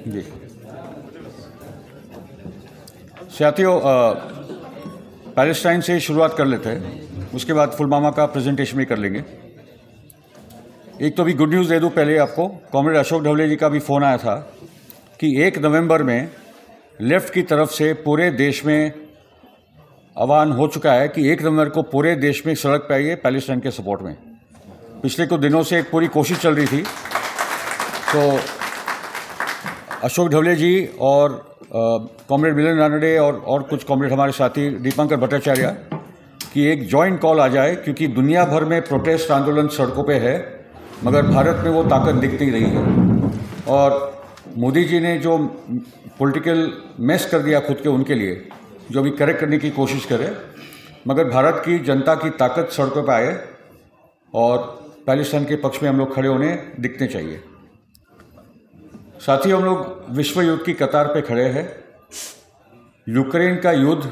जी साथियों, पैलेस्टाइन से शुरुआत कर लेते हैं, उसके बाद पुलवामा का प्रेजेंटेशन भी कर लेंगे। एक तो भी गुड न्यूज़ दे दूँ पहले आपको, कॉमरेड अशोक ढवले जी का भी फ़ोन आया था कि 1 नवंबर में लेफ्ट की तरफ से पूरे देश में आह्वान हो चुका है कि 1 नवंबर को पूरे देश में सड़क पे आइए पैलेस्टाइन के सपोर्ट में। पिछले कुछ दिनों से एक पूरी कोशिश चल रही थी, तो अशोक ढवले जी और कॉमरेड मिलन रानडे और कुछ कॉमरेड हमारे साथी दीपांकर भट्टाचार्य की एक जॉइंट कॉल आ जाए, क्योंकि दुनिया भर में प्रोटेस्ट आंदोलन सड़कों पे है मगर भारत में वो ताकत दिखती नहीं है। और मोदी जी ने जो पॉलिटिकल मेस कर दिया खुद के उनके लिए, जो भी करेक्ट करने की कोशिश करे, मगर भारत की जनता की ताकत सड़कों पर आए और पैलेस्टाइन के पक्ष में हम लोग खड़े होने दिखने चाहिए। साथ ही हम लोग विश्व युद्ध की कतार पे खड़े हैं। यूक्रेन का युद्ध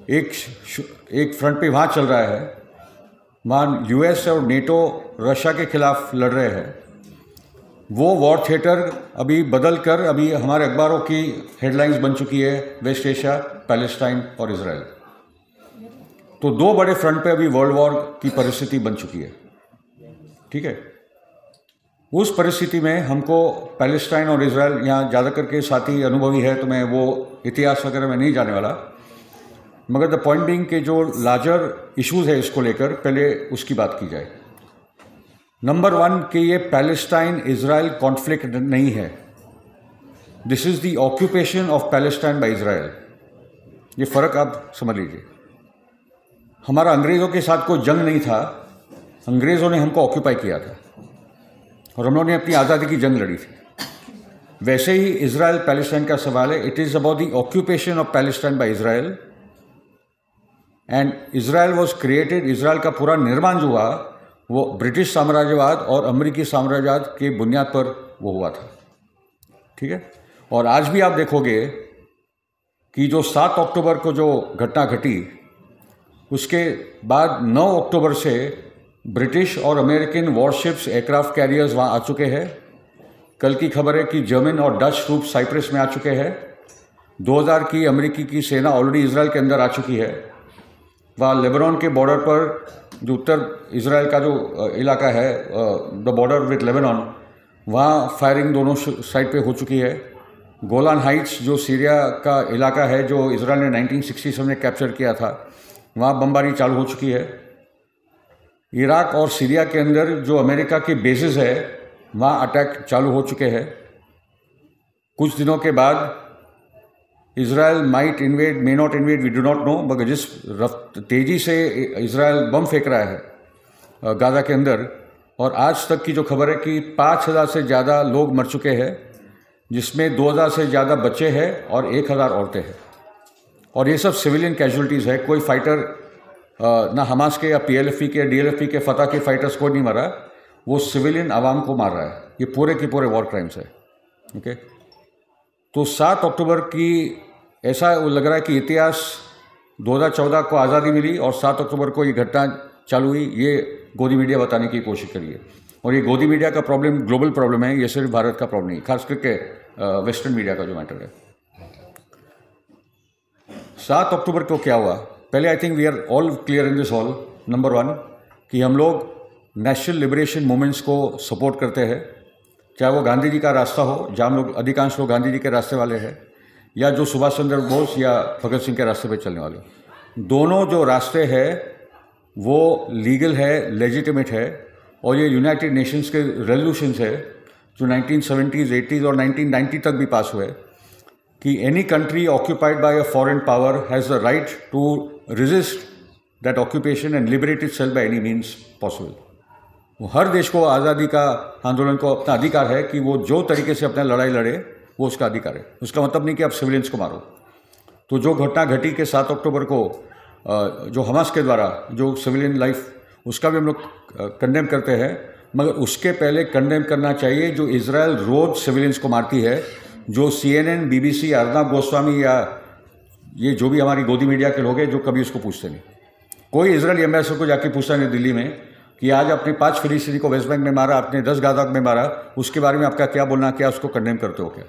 एक फ्रंट पे वहाँ चल रहा है, वहाँ यूएस और नेटो रशिया के खिलाफ लड़ रहे हैं। वो वॉर थिएटर अभी बदल कर अभी हमारे अखबारों की हेडलाइंस बन चुकी है, वेस्ट एशिया, पैलेस्टाइन और इजराइल। तो 2 बड़े फ्रंट पे अभी वर्ल्ड वॉर की परिस्थिति बन चुकी है। ठीक है, उस परिस्थिति में हमको पैलेस्टाइन और इजराइल, यहाँ ज़्यादा करके साथी अनुभवी है तो मैं वो इतिहास वगैरह में नहीं जाने वाला, मगर द पॉइंट बीइंग के जो लार्जर इश्यूज है इसको लेकर पहले उसकी बात की जाए। नंबर 1 कि ये पैलेस्टाइन इजराइल कॉन्फ्लिक्ट नहीं है, this is the occupation of Palestine by Israel. ये फ़र्क आप समझ लीजिए। हमारा अंग्रेज़ों के साथ कोई जंग नहीं था, अंग्रेज़ों ने हमको ऑक्यूपाई किया था और हम लोगों ने अपनी आज़ादी की जंग लड़ी थी। वैसे ही इजराइल पैलेस्टाइन का सवाल है, it is about the occupation of Palestine by Israel and Israel was created. Israel का पूरा निर्माण जो हुआ वो ब्रिटिश साम्राज्यवाद और अमेरिकी साम्राज्यवाद के बुनियाद पर वो हुआ था। ठीक है, और आज भी आप देखोगे कि जो 7 अक्टूबर को जो घटना घटी, उसके बाद 9 अक्टूबर से ब्रिटिश और अमेरिकन वॉरशिप्स, एयरक्राफ्ट कैरियर्स वहाँ आ चुके हैं। कल की खबर है कि जर्मन और डच ट्रूप साइप्रस में आ चुके हैं। 2000 की अमेरिकी की सेना ऑलरेडी इजराइल के अंदर आ चुकी है। वहाँ लेबनान के बॉर्डर पर जो उत्तर इजराइल का जो इलाका है, द बॉर्डर विद लेबनान, वहाँ फायरिंग दोनों साइड पे हो चुकी है। गोलान हाइट्स जो सीरिया का इलाका है, जो इजराइल ने 1967 में कैप्चर किया था, वहाँ बमबारी चालू हो चुकी है। इराक और सीरिया के अंदर जो अमेरिका के बेसिस है, वहाँ अटैक चालू हो चुके हैं। कुछ दिनों के बाद Israel might invade, may not invade, we do not know, मगर जिस तेज़ी से इजराइल बम फेंक रहा है गाज़ा के अंदर, और आज तक की जो खबर है कि 5000 से ज़्यादा लोग मर चुके हैं, जिसमें 2000 से ज़्यादा बच्चे हैं और 1000 औरतें हैं। और ये सब सिविलियन कैजुअलिटीज़ है। कोई फाइटर ना हमास के या PLF के, DLF के, फतह के फाइटर्स को नहीं मारा, वो सिविलियन आवाम को मार रहा है। ये पूरे के पूरे वॉर क्राइम्स है। ओके, तो 7 अक्टूबर की ऐसा लग रहा है कि इतिहास 2014 को आज़ादी मिली और 7 अक्टूबर को ये घटना चालू हुई, ये गोदी मीडिया बताने की कोशिश करी है। और ये गोदी मीडिया का प्रॉब्लम ग्लोबल प्रॉब्लम है, ये सिर्फ भारत का प्रॉब्लम नहीं, खास करके वेस्टर्न मीडिया का जो मैटर है। 7 अक्टूबर को क्या हुआ, पहले I think we are all clear in this hall. Number 1 कि हम लोग नेशनल लिबरेशन मूवमेंट्स को सपोर्ट करते हैं, चाहे वो गांधी जी का रास्ता हो, जहाँ हम लोग अधिकांश लोग गांधी जी के रास्ते वाले हैं, या जो सुभाष चंद्र बोस या भगत सिंह के रास्ते पे चलने वाले। दोनों जो रास्ते हैं वो लीगल है, लेजिटिमेट है, और ये यूनाइटेड नेशंस के रेजोल्यूशंस है जो 1970s, 80s और 1990 तक भी पास हुए कि any country occupied by a foreign power has the right to resist that occupation and liberate itself by any means possible। वो हर देश को आज़ादी का आंदोलन को अपना अधिकार है कि वो जो तरीके से अपना लड़ाई लड़े, वो उसका अधिकार है। उसका मतलब नहीं कि आप सिविलियंस को मारो। तो जो घटना घटी के 7 अक्टूबर को जो हमास के द्वारा जो सिविलियन लाइफ, उसका भी हम लोग कंडेम करते हैं, मगर उसके पहले कंडेम करना चाहिए जो इजराइल रोज सिविलियंस को मारती है, जो CNN, BBC, अर्नब गोस्वामी या ये जो भी हमारी गोदी मीडिया के लोग हैं जो कभी उसको पूछते नहीं। कोई इजराइली एम्बेसडर को जाके पूछता नहीं दिल्ली में, कि आज आपने 5 फिलिस्तीनी को वेस्ट बैंक में मारा, आपने 10 गाजा में मारा, उसके बारे में आपका क्या बोलना, क्या उसको कंडेम करते हो क्या?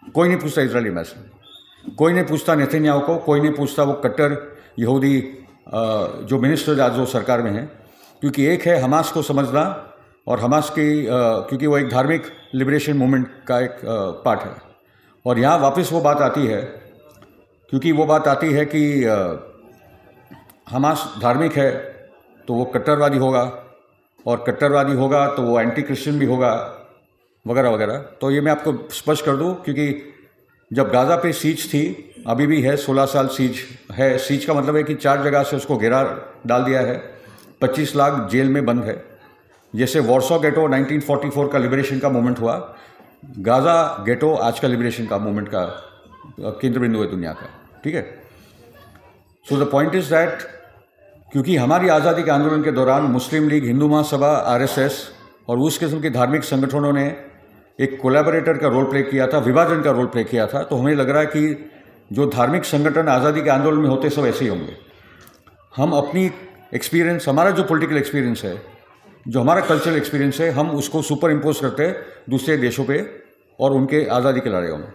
कोई नहीं पूछता इजरायली मैसेज, कोई नहीं पूछता नेतन्याहू को, कोई नहीं पूछता वो कट्टर यहूदी जो मिनिस्टर आज जो सरकार में हैं। क्योंकि एक है हमास को समझना, और हमास की क्योंकि वो एक धार्मिक लिबरेशन मूवमेंट का एक पार्ट है। और यहाँ वापस वो बात आती है, क्योंकि वो बात आती है कि हमास धार्मिक है तो वो कट्टरवादी होगा, और कट्टरवादी होगा तो वो एंटी क्रिश्चियन भी होगा, वगैरह वगैरह। तो ये मैं आपको स्पष्ट कर दूं, क्योंकि जब गाज़ा पे सीज थी, अभी भी है, 16 साल सीज है। सीज का मतलब है कि 4 जगह से उसको घेरा डाल दिया है, 25 लाख जेल में बंद है। जैसे वॉर्सो गेटो 1944 का लिबरेशन का मूवमेंट हुआ, गाज़ा गेटो आज का लिबरेशन का मूवमेंट का केंद्र बिंदु है दुनिया का, ठीक है। So the point is that क्योंकि हमारी आज़ादी के आंदोलन के दौरान मुस्लिम लीग, हिंदू महासभा, आरएसएस और उस किस्म के धार्मिक संगठनों ने एक कोलैबोरेटर का रोल प्ले किया था, विभाजन का रोल प्ले किया था। तो हमें लग रहा है कि जो धार्मिक संगठन आज़ादी के आंदोलन में होते सब ऐसे ही होंगे। हम अपनी एक्सपीरियंस, हमारा जो पॉलिटिकल एक्सपीरियंस है, जो हमारा कल्चरल एक्सपीरियंस है, हम उसको सुपर इम्पोज करते हैं दूसरे देशों पे और उनके आज़ादी के लड़ाइयों में।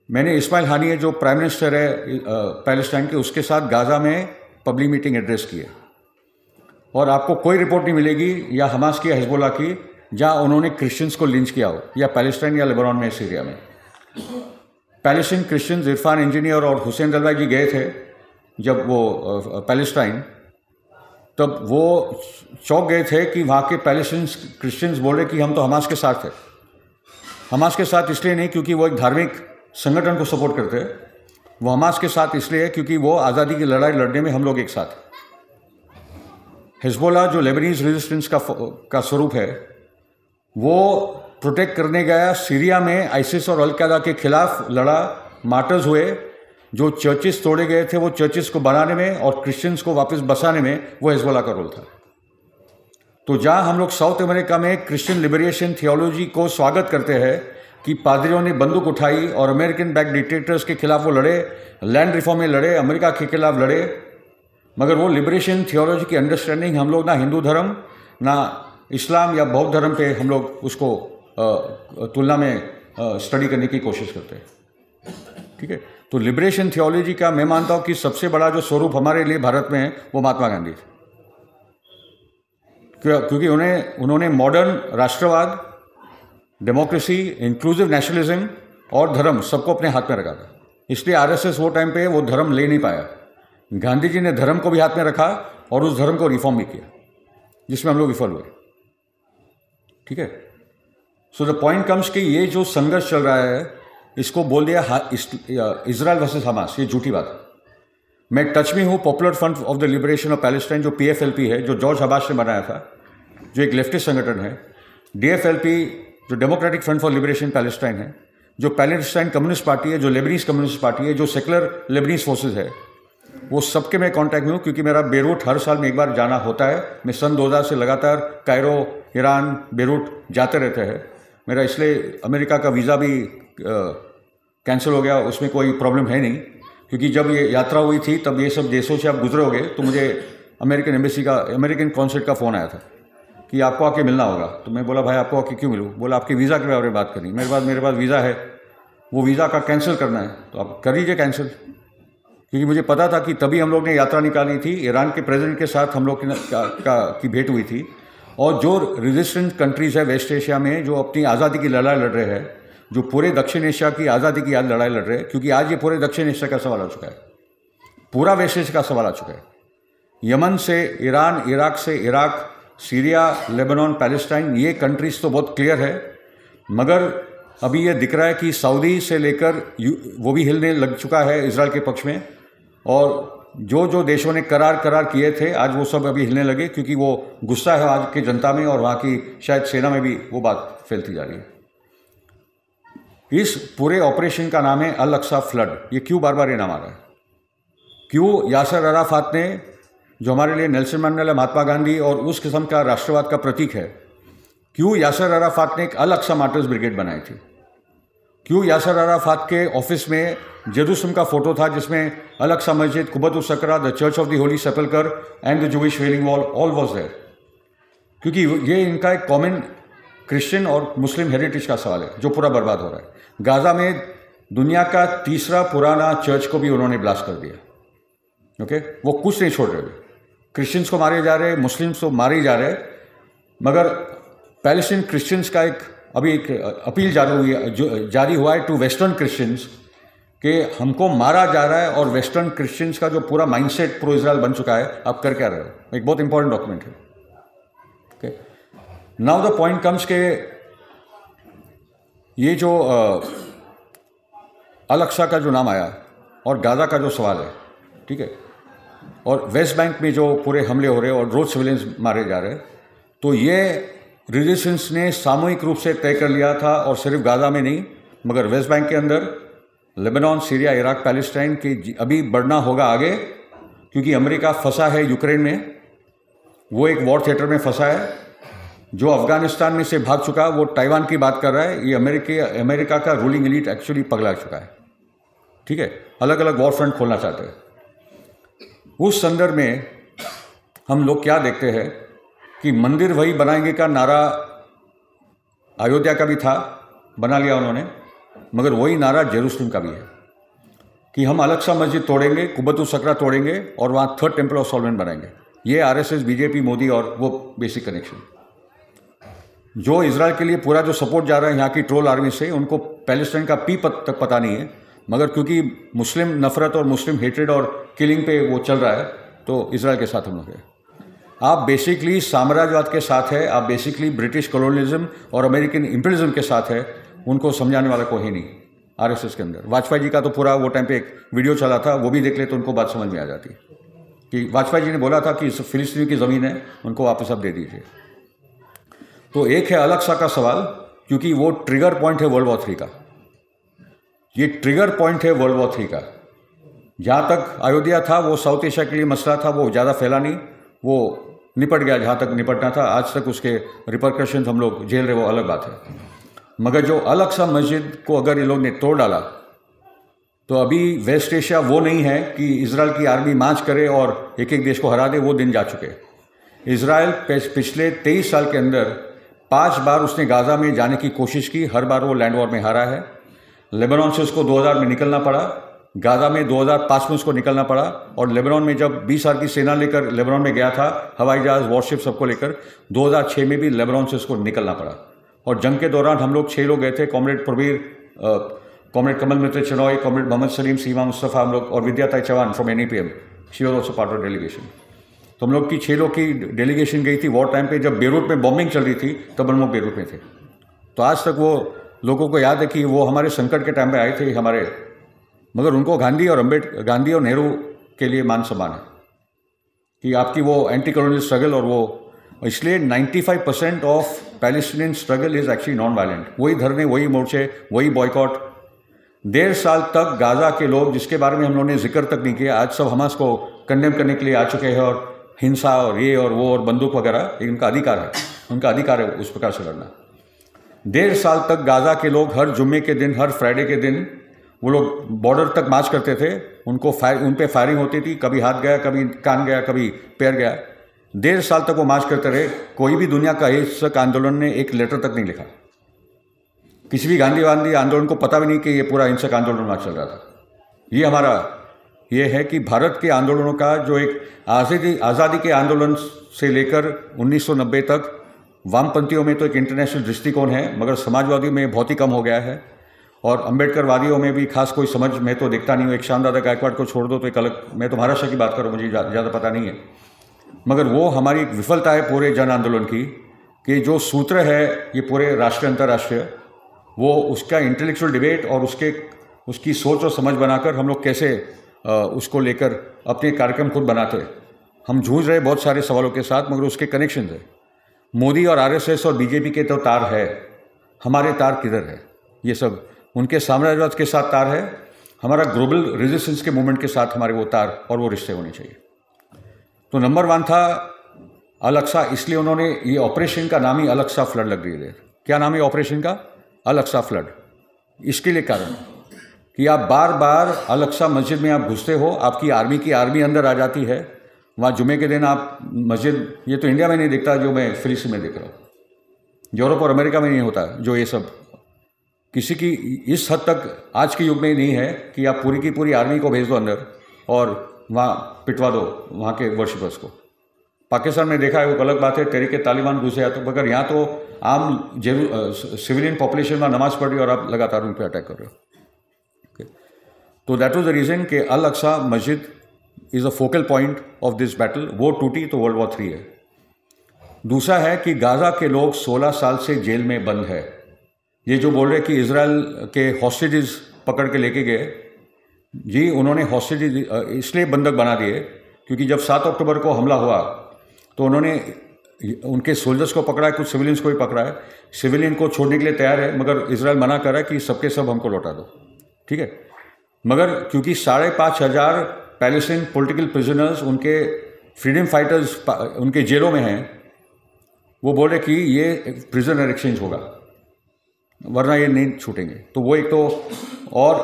मैंने इस्माइल हानिये जो प्राइम मिनिस्टर है पैलेस्टाइन के, उसके साथ गाज़ा में पब्लिक मीटिंग एड्रेस की है, और आपको कोई रिपोर्ट नहीं मिलेगी या हमास की या हिजबुल्लाह की जहाँ उन्होंने क्रिश्चियंस को लिंच किया हो, या पैलेस्टाइन या लेबनान में, सीरिया में। पैलेस्टीन क्रिश्चियंस, इरफान इंजीनियर और हुसैन दलवाई जी गए थे जब वो पैलेस्टाइन, तब वो चौंक गए थे कि वहाँ के पैलेस्टीन क्रिश्चियंस बोले कि हम तो हमास के साथ थे। हमास के साथ इसलिए नहीं क्योंकि वो एक धार्मिक संगठन को सपोर्ट करते हैं, वो हमास के साथ इसलिए है क्योंकि वो आज़ादी की लड़ाई लड़ने में हम लोग एक साथ। हिजबुल्लाह जो लेबनीज रेजिस्टेंस का स्वरूप है, वो प्रोटेक्ट करने गया सीरिया में, आइसिस और अल-कायदा के खिलाफ लड़ा, मार्टर्स हुए। जो चर्चेस तोड़े गए थे वो चर्चेस को बनाने में और क्रिश्चियंस को वापस बसाने में वो हिजबुल्लाह का रोल था। तो जहाँ हम लोग साउथ अमेरिका में क्रिश्चियन लिबरेशन थियोलॉजी को स्वागत करते हैं कि पादरियों ने बंदूक उठाई और अमेरिकन बैक डिक्टेटर्स के खिलाफ वो लड़े, लैंड रिफॉर्म में लड़े, अमेरिका के खिलाफ लड़े, मगर वो लिबरेशन थियोलॉजी की अंडरस्टैंडिंग हम लोग ना हिंदू धर्म, ना इस्लाम या बौद्ध धर्म पे हम लोग उसको तुलना में स्टडी करने की कोशिश करते हैं, ठीक है। तो लिबरेशन थियोलॉजी का मैं मानता हूँ कि सबसे बड़ा जो स्वरूप हमारे लिए भारत में है वो महात्मा गांधी, क्योंकि उन्होंने मॉडर्न राष्ट्रवाद, डेमोक्रेसी, इंक्लूसिव नेशनलिज्म और धर्म सबको अपने हाथ में रखा था। इसलिए आरएसएस वो टाइम पे वो धर्म ले नहीं पाया। गांधी जी ने धर्म को भी हाथ में रखा और उस धर्म को रिफॉर्म भी किया, जिसमें हम लोग विफल हुए, ठीक है। सो द पॉइंट कम्स कि ये जो संघर्ष चल रहा है, इसको बोल दिया इजराइल वर्सेस हमास, ये झूठी बात है। मैं टच में हूँ popular front of the liberation of Palestine, जो PFLP है, जो जॉर्ज हबाश ने बनाया था, जो एक लेफ्टिस्ट संगठन है। DFLP जो democratic front for liberation Palestine है, जो पैलेस्टाइन कम्युनिस्ट पार्टी है, जो लेबनीज कम्युनिस्ट पार्टी है, जो सेकुलर लेबनीज फोर्सेज है, वो सबके मैं कांटेक्ट में हूँ। क्योंकि मेरा बेरूट हर साल में एक बार जाना होता है। मैं सन 2000 से लगातार कायरो, ईरान, बेरूट जाते रहते हैं। मेरा इसलिए अमेरिका का वीज़ा भी कैंसिल हो गया, उसमें कोई प्रॉब्लम है नहीं, क्योंकि जब ये यात्रा हुई थी तब ये सब देशों से आप गुजरे होगे, तो मुझे अमेरिकन एम्बेसी का, अमेरिकन कॉन्सुलेट का फ़ोन आया था कि आपको आके मिलना होगा। तो मैं बोला भाई आपको आके क्यों मिलूँ? बोला आपके वीज़ा के बारे में बात करनी। मेरे पास वीज़ा है, वो वीज़ा का कैंसिल करना है, तो आप कर लीजिए कैंसिल। क्योंकि मुझे पता था कि तभी हम लोग ने यात्रा निकाली थी, ईरान के प्रेसिडेंट के साथ हम लोग की भेंट हुई थी। और जो रेजिस्टेंट कंट्रीज़ है वेस्ट एशिया में, जो अपनी आज़ादी की लड़ाई लड़ रहे हैं, जो पूरे दक्षिण एशिया की आज़ादी की लड़ाई लड़ रहे हैं, क्योंकि आज ये पूरे दक्षिण एशिया का सवाल आ चुका है, पूरा वेस्ट एशिया का सवाल आ चुका है। यमन से ईरान, इराक से इराक, सीरिया, लेबनान, पैलेस्टाइन, ये कंट्रीज़ तो बहुत क्लियर है। मगर अभी ये दिख रहा है कि सऊदी से लेकर वो भी हिलने लग चुका है इजराइल के पक्ष में, और जो देशों ने करार किए थे आज वो सब अभी हिलने लगे, क्योंकि वो गुस्सा है आज की जनता में, और वहाँ की शायद सेना में भी वो बात फैलती जा रही है। इस पूरे ऑपरेशन का नाम है अल अक्सा फ्लड। ये क्यों बार बार ये नाम आ रहा है? क्यों यासर अराफात ने, जो हमारे लिए नेल्सन मंडेला, महात्मा गांधी और उस किस्म का राष्ट्रवाद का प्रतीक है, क्यों यासर अराफात ने एक अल अक्सा मार्टर्स ब्रिगेड बनाई थी? क्यों यासर अराफात के ऑफिस में जेरूसलम का फोटो था, जिसमें अल अक्सा मस्जिद, Qubbatus Sakhra, the church of the holy sepulchre and the Jewish wailing wall, all was there? क्योंकि ये इनका एक कॉमन क्रिश्चियन और मुस्लिम हेरिटेज का सवाल है जो पूरा बर्बाद हो रहा है। गाज़ा में दुनिया का तीसरा पुराना चर्च को भी उन्होंने ब्लास्ट कर दिया। ओके, वो कुछ नहीं छोड़ रहे। क्रिश्चियंस को मारे जा रहे, मुस्लिम्स को मारे जा रहे, मगर पैलेस्टीन क्रिश्चियंस का अभी एक अपील जारी हुआ है टू वेस्टर्न क्रिश्चियंस कि हमको मारा जा रहा है और वेस्टर्न क्रिश्चियंस का जो पूरा माइंडसेट प्रो इजराइल बन चुका है, आप कर क्या रहे हो। एक बहुत इंपॉर्टेंट डॉक्यूमेंट है। Okay, now the point comes के ये जो अल अक्सा का जो नाम आया और गाज़ा का जो सवाल है, ठीक है, और वेस्ट बैंक में जो पूरे हमले हो रहे हैं और रोज सिविलियंस मारे जा रहे हैं, तो ये रेजिस्टेंस ने सामूहिक रूप से तय कर लिया था, और सिर्फ गाज़ा में नहीं मगर वेस्ट बैंक के अंदर, लेबनान, सीरिया, इराक, पैलेस्टाइन की अभी बढ़ना होगा आगे, क्योंकि अमेरिका फंसा है यूक्रेन में, वो एक वॉर थिएटर में फंसा है। जो अफगानिस्तान में से भाग चुका वो ताइवान की बात कर रहा है। ये अमेरिका का रूलिंग एलीट एक्चुअली पगला चुका है, ठीक है, अलग अलग वॉर फ्रंट खोलना चाहते हैं। उस संदर्भ में हम लोग क्या देखते हैं कि मंदिर वही बनाएंगे का नारा अयोध्या का भी था, बना लिया उन्होंने, मगर वही नारा जेरूसलम का भी है कि हम अल अक्सा मस्जिद तोड़ेंगे, कुब्बतुस सकरा तोड़ेंगे और वहाँ थर्ड टेम्पल ऑफ सोलोमन बनाएंगे। ये आरएसएस, बीजेपी, मोदी और वो बेसिक कनेक्शन। जो इजराइल के लिए पूरा जो सपोर्ट जा रहा है यहाँ की ट्रोल आर्मी से, उनको पैलेस्टाइन का पी तक पता नहीं है, मगर क्योंकि मुस्लिम नफरत और मुस्लिम हेट्रेड और किलिंग पे वो चल रहा है, तो इजराइल के साथ हम लोग हैं। आप बेसिकली साम्राज्यवाद के साथ है, आप बेसिकली ब्रिटिश कॉलोनियलिज्म और अमेरिकन इंपीरियलिज्म के साथ है, उनको समझाने वाला कोई नहीं आरएसएस के अंदर। वाजपेयी जी का तो पूरा वो टाइम पे एक वीडियो चला था, वो भी देख ले तो उनको बात समझ में आ जाती कि वाजपेयी जी ने बोला था कि फिलिस्तीन की ज़मीन है, उनको वापस आप दे दीजिए। तो एक है अल अक्सा का सवाल, क्योंकि वो ट्रिगर पॉइंट है वर्ल्ड वॉर 3 का। ये ट्रिगर पॉइंट है वर्ल्ड वॉर 3 का। जहाँ तक अयोध्या था वो साउथ एशिया के लिए मसला था, वो ज़्यादा फैला नहीं, वो निपट गया जहाँ तक निपटना था। आज तक उसके रिपरकशंस हम लोग झेल रहे, वो अलग बात है। मगर जो अल अक्सा मस्जिद को अगर ये लोग ने तोड़ डाला, तो अभी वेस्ट एशिया वो नहीं है कि इजराइल की आर्मी मार्च करे और एक एक देश को हरा दे, वो दिन जा चुके। इजराइल पिछले 23 साल के अंदर 5 बार उसने गाज़ा में जाने की कोशिश की, हर बार वो लैंड वॉर में हारा है। लेबनान से उसको 2000 में निकलना पड़ा, गाज़ा में 2005 में उसको निकलना पड़ा, और लेबनान में जब 20 साल की सेना लेकर लेबनान में गया था, हवाई जहाज़, वॉरशिप सबको लेकर, 2006 में भी लेबनान से उसको निकलना पड़ा। और जंग के दौरान हम लोग 6 लोग गए थे, comrade Pravir, comrade Kamal Mitra Chenoy, comrade Mohammed Salim, Seema Mustafa, हम लोग, और Vidyatai Chauhan from NAPM, she was also part of delegation. तो हम लोग की 6 लोग की डेलीगेशन गई थी वॉर टाइम पे, जब बेरूट में बॉम्बिंग चल रही थी तब हम लोग बेरूट में थे। तो आज तक वो लोगों को याद है कि वो हमारे संकट के टाइम पे आए थे हमारे, मगर उनको गांधी और नेहरू के लिए मान सम्मान है कि आपकी वो एंटी कॉलोनियल स्ट्रगल, और वो इसलिए 95% of Palestinian struggle is actually non violent. वही धरने, वही मोर्चे, वही बॉयकॉट। 1.5 साल तक गाज़ा के लोग, जिसके बारे में हम लोगों ने जिक्र तक नहीं किया, आज सब हमास को कंडेम करने के लिए आ चुके हैं, और हिंसा और ये और वो और बंदूक वगैरह, इनका अधिकार है, उनका अधिकार है उस प्रकार से लड़ना। 1.5 साल तक गाज़ा के लोग हर जुम्मे के दिन, हर फ्राइडे के दिन वो लोग बॉर्डर तक मार्च करते थे, उन पे फायरिंग होती थी, कभी हाथ गया, कभी कान गया, कभी पैर गया। 1.5 साल तक वो मार्च करते रहे। कोई भी दुनिया का हिंसक आंदोलन ने एक लेटर तक नहीं लिखा। किसी भी गांधीवादी आंदोलन को पता भी नहीं कि ये पूरा हिंसक आंदोलन वहाँ चल रहा था। ये हमारा ये है कि भारत के आंदोलनों का जो एक आज़ादी के आंदोलन से लेकर 1990 तक, वामपंथियों में तो एक इंटरनेशनल दृष्टिकोण है, मगर समाजवादियों में बहुत ही कम हो गया है, और अम्बेडकरवादियों में भी खास कोई समझ मैं तो देखता नहीं हूँ। एक श्याम दादा गायकवाड़ को छोड़ दो तो एक अलग, मैं तो महाराष्ट्र की बात करूँ, मुझे ज़्यादा पता नहीं है, मगर वो हमारी एक विफलता है पूरे जन आंदोलन की, कि जो सूत्र है ये पूरे राष्ट्रीय अंतर्राष्ट्रीय, वो उसका इंटेलेक्चुअल डिबेट और उसकी सोच और समझ बनाकर हम लोग कैसे उसको लेकर अपने कार्यक्रम खुद बनाते हैं। हम जूझ रहे बहुत सारे सवालों के साथ, मगर उसके कनेक्शन है। मोदी और आरएसएस और बीजेपी के तो तार है, हमारे तार किधर है? ये सब उनके साम्राज्यवाद के साथ तार है, हमारा ग्लोबल रेजिस्टेंस के मूवमेंट के साथ हमारे वो तार और वो रिश्ते होने चाहिए। तो नंबर 1 था अल अक्सा, इसलिए उन्होंने ये ऑपरेशन का नाम ही अल अक्सा फ्लड लग रही है। क्या नाम है ऑपरेशन का? अल अक्सा फ्लड। इसके लिए कारण कि आप बार बार अल अक्सा मस्जिद में आप घुसते हो, आपकी आर्मी अंदर आ जाती है, वहाँ जुमे के दिन आप मस्जिद, ये तो इंडिया में नहीं दिखता जो मैं फिलिस्तीन में देख रहा हूँ, यूरोप और अमेरिका में नहीं होता जो ये सब। किसी की इस हद तक आज के युग में नहीं है कि आप पूरी की पूरी आर्मी को भेज दो अंदर और वहाँ पिटवा दो वहाँ के वर्शिपर्स को। पाकिस्तान में देखा है वो अलग बात है, तहरीके तालिबान घुसे या तो, मगर यहाँ तो आम सिविलियन पॉपुलेशन में नमाज पढ़ रही और आप लगातार उन पर अटैक कर रहे हो। तो दैट वाज द रीज़न कि अल अक्सा मस्जिद is a focal point of this battle. वो टूटी तो वर्ल्ड वॉर 3 है। दूसरा है कि गाज़ा के लोग 16 साल से जेल में बंद है। ये जो बोल रहे कि इजराइल के हॉस्टेजेस पकड़ के लेके गए, जी उन्होंने हॉस्टेजेस इसलिए बंधक बना दिए क्योंकि जब 7 अक्टूबर को हमला हुआ तो उन्होंने उनके सोल्जर्स को पकड़ा है, कुछ सिविलियंस को भी पकड़ा है। सिविलियन को छोड़ने के लिए तैयार है मगर इजराइल मना कर रहा है कि सबके सब हमको लौटा दो, ठीक है। मगर क्योंकि 5,500 पैलेस्टीन पॉलिटिकल प्रिजनर्स, उनके फ्रीडम फाइटर्स उनके जेलों में हैं, वो बोल रहे कि ये प्रिजनर एक्सचेंज होगा वरना ये नहीं छूटेंगे। तो वो एक तो, और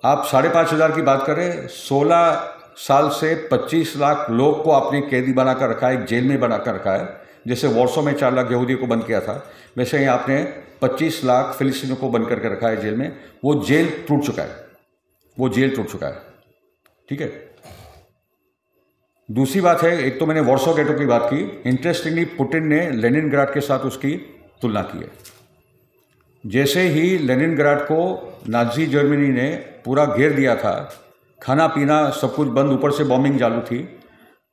आप 5,500 की बात करें, 16 साल से 25 लाख लोग को आपने कैदी बनाकर रखा है, जेल में बनाकर रखा है। जैसे वॉर्सो में 4 लाख यहूदियों को बंद किया था, वैसे ही आपने 25 लाख फिलिस्तीनियों को बंद करके रखा है जेल में। वो जेल टूट चुका है, वो जेल टूट चुका है, ठीक है। दूसरी बात है, एक तो मैंने वॉर्सो गेटो की बात की। इंटरेस्टिंगली पुतिन ने लेनिनग्राड के साथ उसकी तुलना की है। जैसे ही लेनिनग्राड को नाजी जर्मनी ने पूरा घेर दिया था, खाना पीना सब कुछ बंद, ऊपर से बॉम्बिंग चालू थी,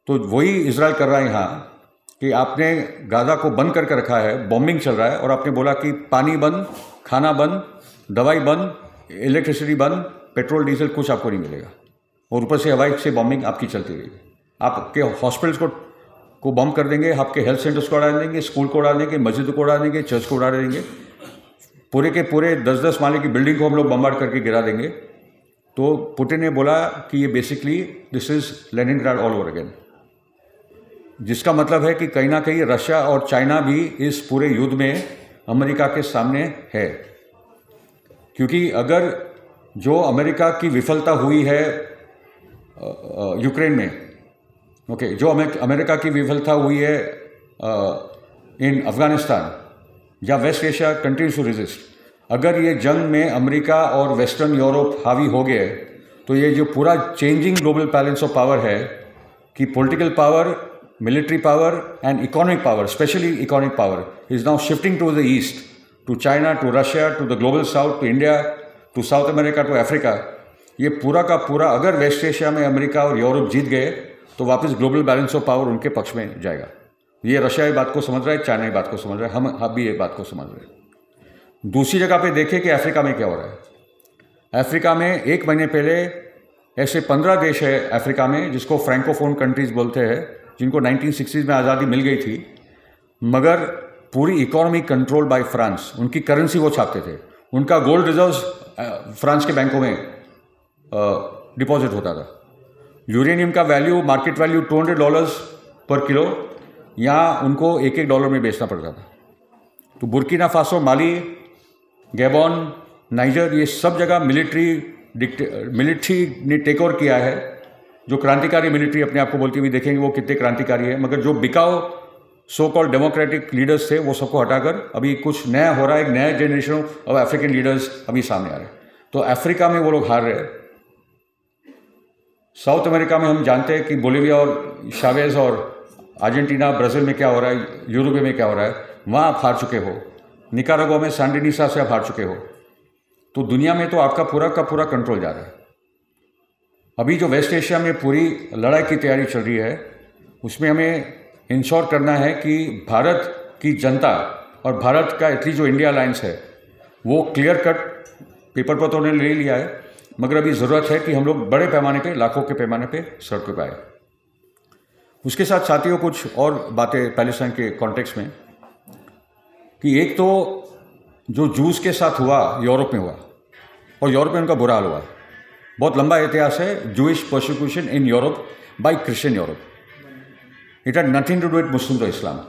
तो वही इजराइल कर रहा है यहाँ कि आपने गाज़ा को बंद करके रखा है, बॉम्बिंग चल रहा है, और आपने बोला कि पानी बंद, खाना बंद, दवाई बंद, इलेक्ट्रिसिटी बंद, पेट्रोल डीजल कुछ आपको नहीं मिलेगा, और ऊपर से हवाई से बॉम्बिंग आपकी चलती रहेगी। आपके हॉस्पिटल्स को बॉम्ब कर देंगे, आपके हेल्थ सेंटर्स को उड़ा देंगे, स्कूल को उड़ा देंगे, मस्जिद को उड़ा देंगे, चर्च को उड़ा देंगे, पूरे के पूरे 10-10 माले की बिल्डिंग को हम लोग बम्बार्ड करके गिरा देंगे। तो पुतिन ने बोला कि ये basically this is Leningrad all over again, जिसका मतलब है कि कहीं ना कहीं रशिया और चाइना भी इस पूरे युद्ध में अमेरिका के सामने है। क्योंकि अगर जो अमेरिका की विफलता हुई है यूक्रेन में, ओके, जो अमेरिका की विफलता हुई है इन अफगानिस्तान या West Asia countries to resist, अगर ये जंग में अमेरिका और वेस्टर्न यूरोप हावी हो गए तो ये जो पूरा changing global balance of power है कि political power, military power and economic power, specially economic power is now shifting to the east, to China, to Russia, to the global south, to India, to South America, to Africa. ये पूरा का पूरा अगर West Asia में America और Europe जीत गए तो वापस ग्लोबल बैलेंस ऑफ पावर उनके पक्ष में जाएगा। ये रशिया ये बात को समझ रहा है, चाइना ये बात को समझ रहा है, हम भी ये बात को समझ रहे हैं। दूसरी जगह पे देखें कि अफ्रीका में क्या हो रहा है। अफ्रीका में 1 महीने पहले ऐसे 15 देश है अफ्रीका में जिसको फ्रैंकोफोन कंट्रीज बोलते हैं, जिनको 1960s में आज़ादी मिल गई थी, मगर पूरी इकोनॉमी कंट्रोल बाय फ्रांस। उनकी करेंसी वो छापते थे, उनका गोल्ड रिजर्व्स फ्रांस के बैंकों में डिपॉजिट होता था। यूरेनियम का वैल्यू, मार्केट वैल्यू $200 पर किलो, यहाँ उनको $1 में बेचना पड़ता था। तो बुर्किना फासो, माली, गैबॉन, नाइजर, ये सब जगह मिलिट्री ने टेक ओवर किया है। जो क्रांतिकारी मिलिट्री अपने आप को बोलती हुई देखेंगे वो कितने क्रांतिकारी है, मगर जो बिकाऊ सो कॉल्ड डेमोक्रेटिक लीडर्स थे वो सबको हटाकर अभी कुछ नया हो रहा है। एक नया जनरेशन ऑफ अफ्रीकन लीडर्स अभी सामने आ रहे हैं। तो अफ्रीका में वो लोग हार रहे हैं। साउथ अमेरिका में हम जानते हैं कि बोलिविया और शावेज और अर्जेंटीना, ब्राज़ील में क्या हो रहा है, यूरुग्वे में क्या हो रहा है, वहाँ आप हार चुके हो। निकारागुआ में सांडिनिस्टा से आप हार चुके हो। तो दुनिया में तो आपका पूरा का पूरा कंट्रोल जा रहा है। अभी जो वेस्ट एशिया में पूरी लड़ाई की तैयारी चल रही है, उसमें हमें इंश्योर करना है कि भारत की जनता और भारत का एटलीस्ट जो इंडिया अलायंस है वो क्लियर कट पेपर पर तो उन्होंने ले लिया है, मगर अभी ज़रूरत है कि हम लोग बड़े पैमाने पे, लाखों के पैमाने पे सड़कों पर आए। उसके साथ साथियों कुछ और बातें पैलेस्टाइन के कॉन्टेक्स्ट में, कि एक तो जो जूस के साथ हुआ यूरोप में हुआ, और यूरोप में उनका बुरा हाल हुआ। बहुत लंबा इतिहास है Jewish persecution in Europe by Christian Europe. It had nothing to do with Muslim और इस्लाम।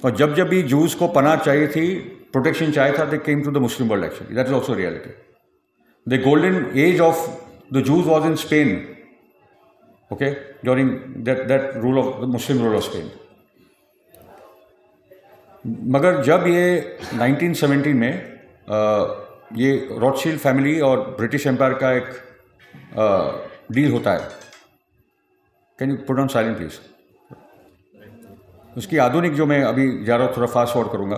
और जब जब भी जूस को पनाह चाहिए थी, प्रोटेक्शन चाहिए था, they came to the Muslim world actually. That is also reality. The golden age of the Jews was in Spain, okay. During that rule of Muslim rule of Spain. मगर जब ये 1917 में ये रॉथशील्ड फैमिली और British empire का एक deal होता है, can you put on silent please. उसकी आधुनिक जो मैं अभी जा रहा हूँ, थोड़ा फास्ट फॉरवर्ड करूँगा,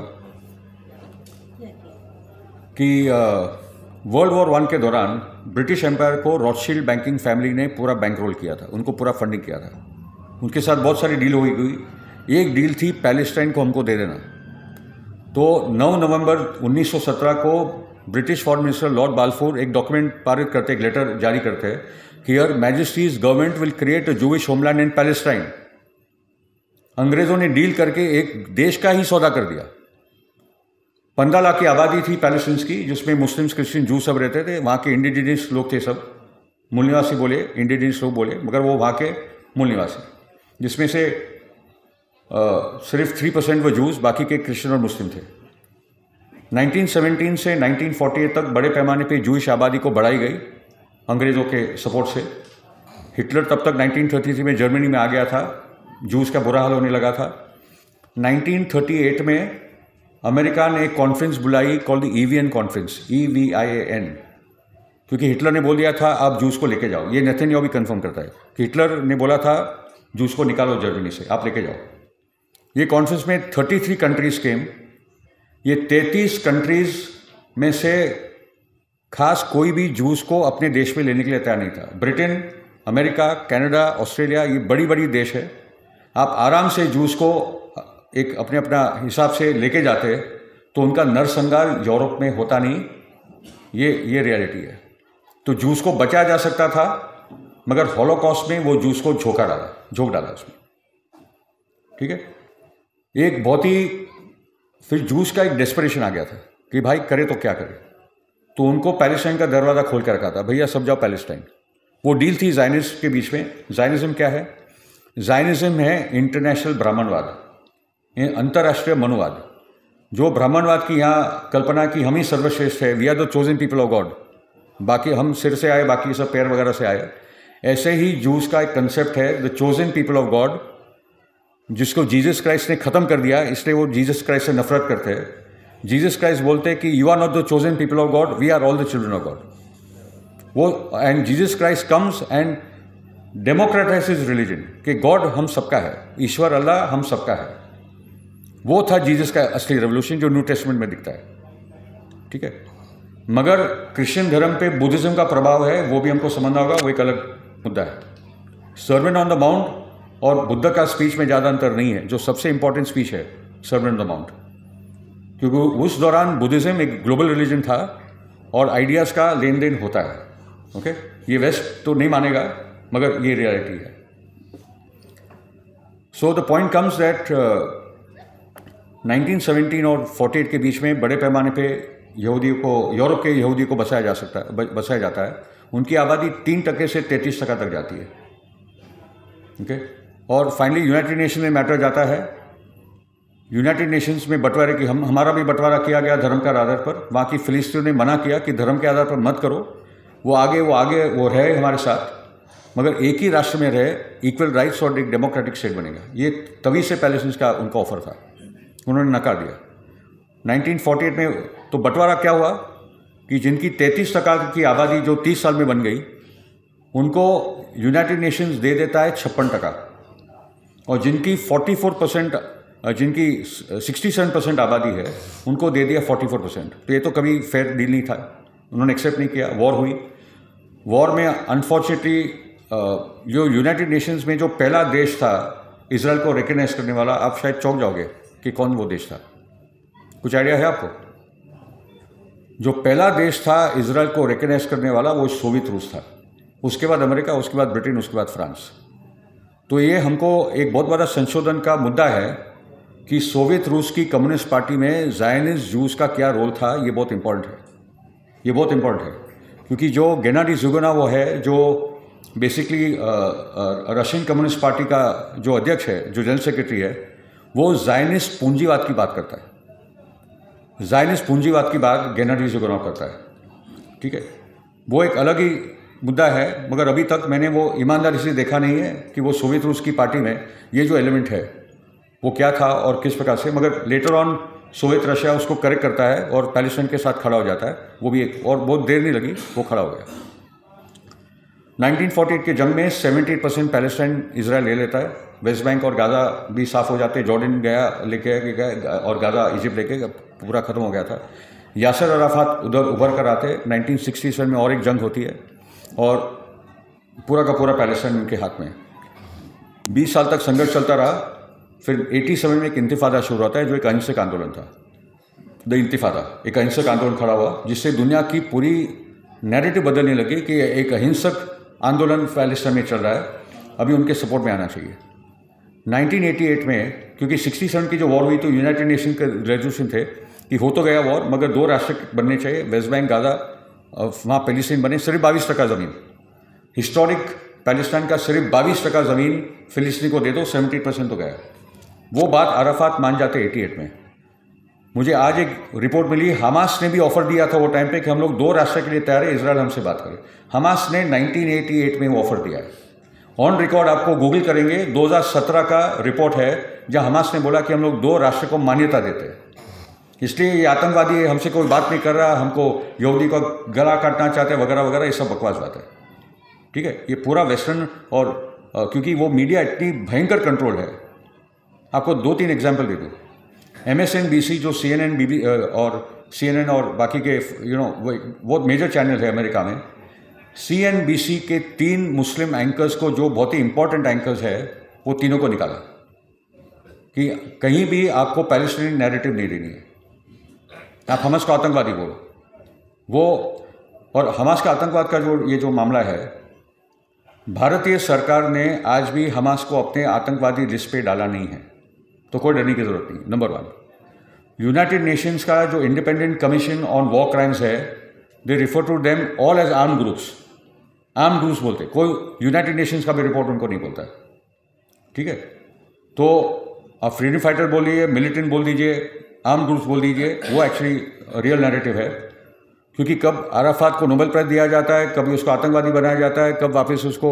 कि वर्ल्ड वॉर 1 के दौरान ब्रिटिश एम्पायर को रॉथशील्ड बैंकिंग फैमिली ने पूरा बैंक रोल किया था, उनको पूरा फंडिंग किया था। उनके साथ बहुत सारी डील हुई गई। एक डील थी पैलेस्टाइन को हमको दे देना। तो 9 नवंबर 1917 को British foreign minister lord Balfour एक डॉक्यूमेंट पारित करते, एक लेटर जारी करते कि her majesty's government will create a Jewish homeland in Palestine. अंग्रेजों ने डील करके एक देश का ही सौदा कर दिया। 15 लाख की आबादी थी पैलेस्टाइन की, जिसमें मुस्लिम्स, क्रिश्चियन, जू सब रहते थे। वहाँ के इंडिजिनियस लोग थे, सब मूल निवासी बोले, इंडिजिनियस लोग बोले, मगर वो वहाँ के मूल निवासी, जिसमें से सिर्फ 3% वो जूस, बाकी के क्रिश्चियन और मुस्लिम थे। 1917 से 1948 तक बड़े पैमाने पे जूइश आबादी को बढ़ाई गई अंग्रेज़ों के सपोर्ट से। हिटलर तब तक 1933 में जर्मनी में आ गया था, जूस का बुरा हाल होने लगा था। 1938 में अमेरिका ने एक कॉन्फ्रेंस बुलाई called the EVN conference, EVIAN, क्योंकि हिटलर ने बोल दिया था आप जूस को लेके जाओ। ये नेथन्याहू भी कंफर्म करता है कि हिटलर ने बोला था जूस को निकालो जर्मनी से, आप लेके जाओ। ये कॉन्फ्रेंस में 33 कंट्रीज केम। ये 33 कंट्रीज में से खास कोई भी जूस को अपने देश में लेने के लिए तैयार नहीं था। ब्रिटेन, अमेरिका, कनाडा, ऑस्ट्रेलिया, ये बड़ी बड़ी देश है। आप आराम से जूस को एक अपना हिसाब से लेके जाते तो उनका नरसंहार यूरोप में होता नहीं। ये रियलिटी है। तो जूस को बचाया जा सकता था, मगर हॉलोकॉस्ट में वो जूस को झोंक डाला उसमें। ठीक है, एक बहुत ही फिर जूस का एक डेस्परेशन आ गया था कि भाई करे तो क्या करे। तो उनको पैलेस्टाइन का दरवाज़ा खोल कर रखा था, भैया सब जाओ पैलेस्टाइन। वो डील थी जायनिस्ट के बीच में। जायनिज्म क्या है? जायनिज्म है इंटरनेशनल ब्राह्मणवाद, अंतर्राष्ट्रीय मनुवाद। जो ब्राह्मणवाद की यहाँ कल्पना की हम ही सर्वश्रेष्ठ है, we are the chosen people of God, बाकी हम सिर से आए, बाकी सब पैर वगैरह से आए। ऐसे ही जूस का एक कंसेप्ट है the chosen people of God, जिसको जीसस क्राइस्ट ने ख़त्म कर दिया, इसलिए वो जीसस क्राइस्ट से नफरत करते हैं। जीसस क्राइस्ट बोलते हैं कि you are not the chosen people of God, we are all the children of God. वो and Jesus Christ comes and democratises religion, कि गॉड हम सबका है, ईश्वर अल्लाह हम सबका है। वो था जीसस का असली रेवोल्यूशन जो न्यू टेस्टमेंट में दिखता है। ठीक है, मगर क्रिश्चियन धर्म पे बुद्धिज्म का प्रभाव है, वो भी हमको समझना होगा, वो एक अलग मुद्दा है। सर्मन ऑन द माउंट और बुद्ध का स्पीच में ज़्यादा अंतर नहीं है। जो सबसे इंपॉर्टेंट स्पीच है सर्मन ऑन द माउंट, क्योंकि उस दौरान बुद्धिज्म एक ग्लोबल रिलीजन था और आइडियाज़ का लेन देन होता है। ओके, ये वेस्ट तो नहीं मानेगा, मगर ये रियलिटी है। So the point comes that 1917 और 48 के बीच में बड़े पैमाने पे यहूदियों को, यूरोप के यहूदी को बसाया जाता है। उनकी आबादी 3% से 33% तक जाती है। ओके, और फाइनली यूनाइटेड नेशन में मैटर जाता है। यूनाइटेड नेशंस में बंटवारे की हमारा भी बंटवारा किया गया धर्म के आधार पर। वहाँ की फिलिस्तीनियों ने मना किया कि धर्म के आधार पर मत करो, वो आगे रहे हमारे साथ, मगर एक ही राष्ट्र में रहे, इक्वल राइट्स और एक डेमोक्रेटिक स्टेट बनेगा। ये तभी से पैलेस्टाइन का उनका ऑफर था, उन्होंने नकार दिया। 1948 में तो बंटवारा क्या हुआ कि जिनकी 33% की आबादी जो 30 साल में बन गई, उनको यूनाइटेड नेशंस दे देता है 56%, और जिनकी 44%, जिनकी 67% आबादी है, उनको दे दिया 44%। तो ये तो कभी फेयर डील नहीं था, उन्होंने एक्सेप्ट नहीं किया। वॉर हुई। वॉर में अनफॉर्चुनेटली जो यूनाइटेड नेशंस में जो पहला देश था इजराइल को रिकग्नाइज करने वाला, आप शायद चौंक जाओगे कि कौन वो देश था। कुछ आइडिया है आपको? जो पहला देश था इजराइल को रिकग्नाइज करने वाला, वो सोवियत रूस था। उसके बाद अमेरिका, उसके बाद ब्रिटेन, उसके बाद फ्रांस। तो ये हमको एक बहुत बड़ा संशोधन का मुद्दा है कि सोवियत रूस की कम्युनिस्ट पार्टी में ज़ायनिस्ट जूस का क्या रोल था। ये बहुत इंपॉर्टेंट है, ये बहुत इंपॉर्टेंट है, क्योंकि जो गेनाडी ज़ुगानोव है, जो बेसिकली रशियन कम्युनिस्ट पार्टी का जो अध्यक्ष है, जो जनरल सेक्रेटरी है, वो ज़ायनिस्ट पूंजीवाद की बात करता है। ज़ायनिस्ट पूंजीवाद की बात गेनाडी ज़ुगानोव करता है। ठीक है, वो एक अलग ही मुद्दा है, मगर अभी तक मैंने वो ईमानदारी से देखा नहीं है कि वो सोवियत रूस की पार्टी में ये जो एलिमेंट है वो क्या था और किस प्रकार से, मगर लेटर ऑन सोवियत रशिया उसको करेक्ट करता है और पैलेस्टाइन के साथ खड़ा हो जाता है। वो भी एक, और बहुत देर नहीं लगी, वो खड़ा हो गया। 1948 के जंग में 70% पैलेस्टाइन इजराइल ले लेता है। वेस्ट बैंक और गाज़ा भी साफ़ हो जाते, जॉर्डन गया लेके गया और गाज़ा इजिप्ट लेके पूरा ख़त्म हो गया था। यासर अराफात उधर उभर कर आते, 1967 में और एक जंग होती है और पूरा का पूरा पैलेस्टाइन उनके हाथ में। 20 साल तक संघर्ष चलता रहा। फिर 87 में एक इंतिफादा शुरू होता है जो एक अहिंसक आंदोलन था, द इंतिफादा। एक अहिंसक आंदोलन खड़ा हुआ जिससे दुनिया की पूरी नैरेटिव बदलने लगी कि एक अहिंसक आंदोलन पैलेस्टाइन में चल रहा है, अभी उनके सपोर्ट में आना चाहिए। 1988 में क्योंकि 67 की जो वॉर हुई तो यूनाइटेड नेशन के रेजोल्यूशन थे कि हो तो गया वॉर, मगर 2 राष्ट्र बनने चाहिए, वेस्ट बैंक गाज़ा, वहाँ पैलेस्टाइन बने। सिर्फ 22% ज़मीन, हिस्टोरिक पैलेस्टाइन का सिर्फ 22% ज़मीन फिलिस्तीनी को दे दो, 70% तो गया। वो बात अराफात मान जाते 88 में। मुझे आज एक रिपोर्ट मिली, हमास ने भी ऑफर दिया था वो टाइम पे कि हम लोग 2 राष्ट्र के लिए तैयार है, इजराइल हमसे बात करे। हमास ने 1988 में वो ऑफर दिया है। ऑन रिकॉर्ड आपको गूगल करेंगे, 2017 का रिपोर्ट है जहां हमास ने बोला कि हम लोग 2 राष्ट्र को मान्यता देते हैं, इसलिए ये आतंकवादी है, हमसे कोई बात नहीं कर रहा, हमको यहूदी का गला काटना चाहते हैं वगैरह वगैरह, ये सब बकवास बात है। ठीक है, ये पूरा वेस्टर्न और क्योंकि वो मीडिया इतनी भयंकर कंट्रोल है। आपको 2-3 एग्जाम्पल दे दूँ। MSNBC जो CNN और बाकी के बहुत मेजर चैनल है अमेरिका में, CNBC के 3 मुस्लिम एंकर्स को, जो बहुत ही इंपॉर्टेंट एंकर्स है, वो तीनों को निकाला कि कहीं भी आपको पैलेस्टाइन नैरेटिव नहीं देनी है, आप हमास को आतंकवादी बोलो। वो और हमास का आतंकवाद का ये जो मामला है, भारतीय सरकार ने आज भी हमास को अपने आतंकवादी लिस्ट पे डाला नहीं है, तो कोई डरने की जरूरत नहीं। नंबर 1, यूनाइटेड नेशंस का जो independent commission on war crimes है, they refer to them all as armed groups. Armed groups बोलते, कोई यूनाइटेड नेशंस का भी रिपोर्ट उनको नहीं बोलता है। ठीक है, तो आप फ्रीडम फाइटर बोलिए, मिलिटेंट बोल दीजिए, आर्म्ड ग्रुप्स बोल दीजिए, वो एक्चुअली रियल नैरेटिव है। क्योंकि कब अराफात को नोबेल प्राइज दिया जाता है, कभी उसको आतंकवादी बनाया जाता है, कब वापस उसको,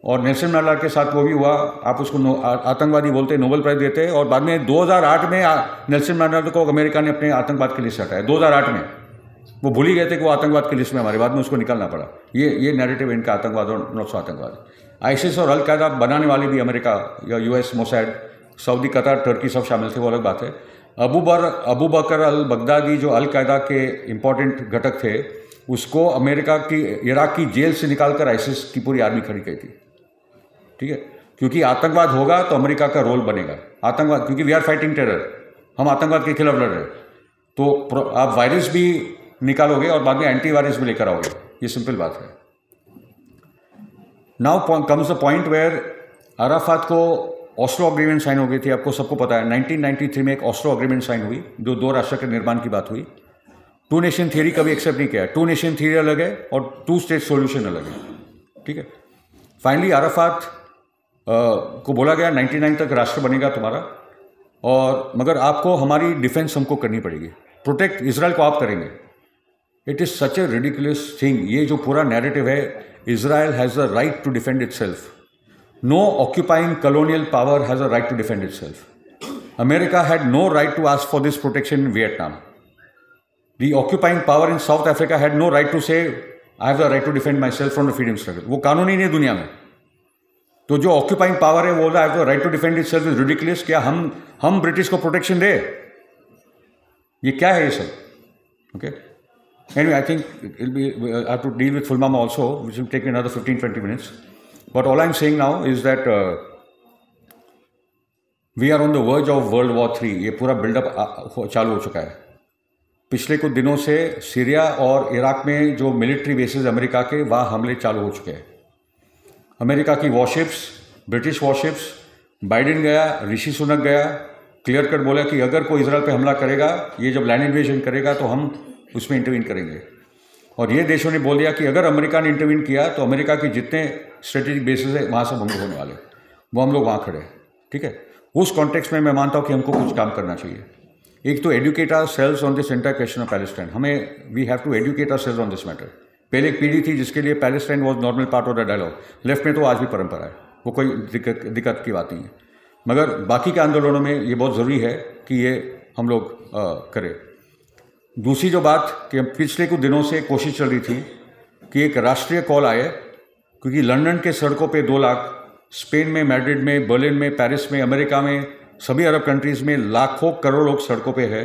और नेल्सन मंडेला के साथ वो भी हुआ, आप उसको आतंकवादी बोलते, नोबेल प्राइज देते, और बाद में 2008 में नेल्सन मंडेला को अमेरिका ने अपने आतंकवाद की लिस्ट हटाया। 2008 में वो भूल ही गए थे कि वो आतंकवाद की लिस्ट में, हमारे बाद में उसको निकालना पड़ा। ये नैरेटिव इनका आतंकवाद और नॉट सो आतंकवाद। आईसिस और अल कायदा बनाने वाले भी अमेरिका या US, Mossad, Saudi, Qatar, Turkey सब शामिल थे, वो अलग बात है। अबू बकर अल बगदादी जो अल कायदा के इम्पोर्टेंट घटक थे, उसको अमेरिका की इराक की जेल से निकालकर आईसिस की पूरी आर्मी खड़ी की थी। ठीक है, क्योंकि आतंकवाद होगा तो अमेरिका का रोल बनेगा। आतंकवाद, क्योंकि वी आर फाइटिंग टेरर, हम आतंकवाद के खिलाफ लड़ रहे हैं, तो आप वायरस भी निकालोगे और बाद में एंटीवायरस भी लेकर आओगे, ये सिंपल बात है। Now comes the point where Arafat को ऑस्लो अग्रीमेंट साइन हो गई थी। आपको सबको पता है 1993 में एक ऑस्लो अग्रीमेंट साइन हुई, जो 2 राष्ट्र के निर्माण की बात हुई। 2 नेशन थियरी कभी एक्सेप्ट नहीं किया। 2 नेशन थियरी अलग है और 2 स्टेट सॉल्यूशन अलग है। ठीक है, फाइनली अराफात को बोला गया 99 तक राष्ट्र बनेगा तुम्हारा, और मगर आपको हमारी डिफेंस हमको करनी पड़ेगी, प्रोटेक्ट इजराइल को आप करेंगे। It is such a ridiculous thing. ये जो पूरा नैरेटिव है, Israel has the right to defend itself. No occupying colonial power has a right to defend itself. America had no right to ask for this protection in Vietnam. The occupying power in South Africa had no right to say, I have the right to defend myself from the freedom struggle. वो कानून ही नहीं है दुनिया में। तो जो occupying power है वो बोल रहा है, I have the right to defend itself is ridiculous। क्या हम ब्रिटिश को प्रोटेक्शन दे? ये क्या है ये सब? Okay. Anyway, I think I have to deal with Fulmama also, which will take another 15-20 minutes. But all I'm saying now is that we are on the verge of World War III. ये पूरा buildup चालू हो चुका है। पिछले कुछ दिनों से सीरिया और इराक में जो मिलिट्री बेसेस अमेरिका के, वहाँ हमले चालू हो चुके हैं। अमेरिका की वॉरशिप्स, ब्रिटिश वॉरशिप्स, बाइडेन गया, ऋषि सुनक गया, क्लियर कट बोला कि अगर कोई इजराइल पे हमला करेगा, ये जब लैंड इन्वेजन करेगा तो हम उसमें इंटरवीन करेंगे। और ये देशों ने बोल दिया कि अगर अमेरिका ने इंटरवीन किया तो अमेरिका के जितने स्ट्रेटेजिक बेसिस है वहाँ सब हमले होने वाले, वो हम लोग वहाँ खड़े हैं। ठीक है, उस कॉन्टेक्स्ट में मैं मानता हूँ कि हमको कुछ काम करना चाहिए। एक तो educate ourselves on this entire question of Palestine. हमें we have to educate ourselves on this matter. पहले एक पीढ़ी थी जिसके लिए Palestine was normal part of the dialogue, left में तो आज भी परंपरा है, वो कोई दिक्कत की बात नहीं है। मगर बाकी के आंदोलनों में ये बहुत ज़रूरी है कि ये हम लोग करें। दूसरी जो बात कि पिछले कुछ दिनों से कोशिश चल रही थी कि एक राष्ट्रीय कॉल आए, क्योंकि लंदन के सड़कों पे 2 लाख, स्पेन में, मैड्रिड में, बर्लिन में, पेरिस में, अमेरिका में, सभी अरब कंट्रीज़ में लाखों करोड़ लोग सड़कों पे है,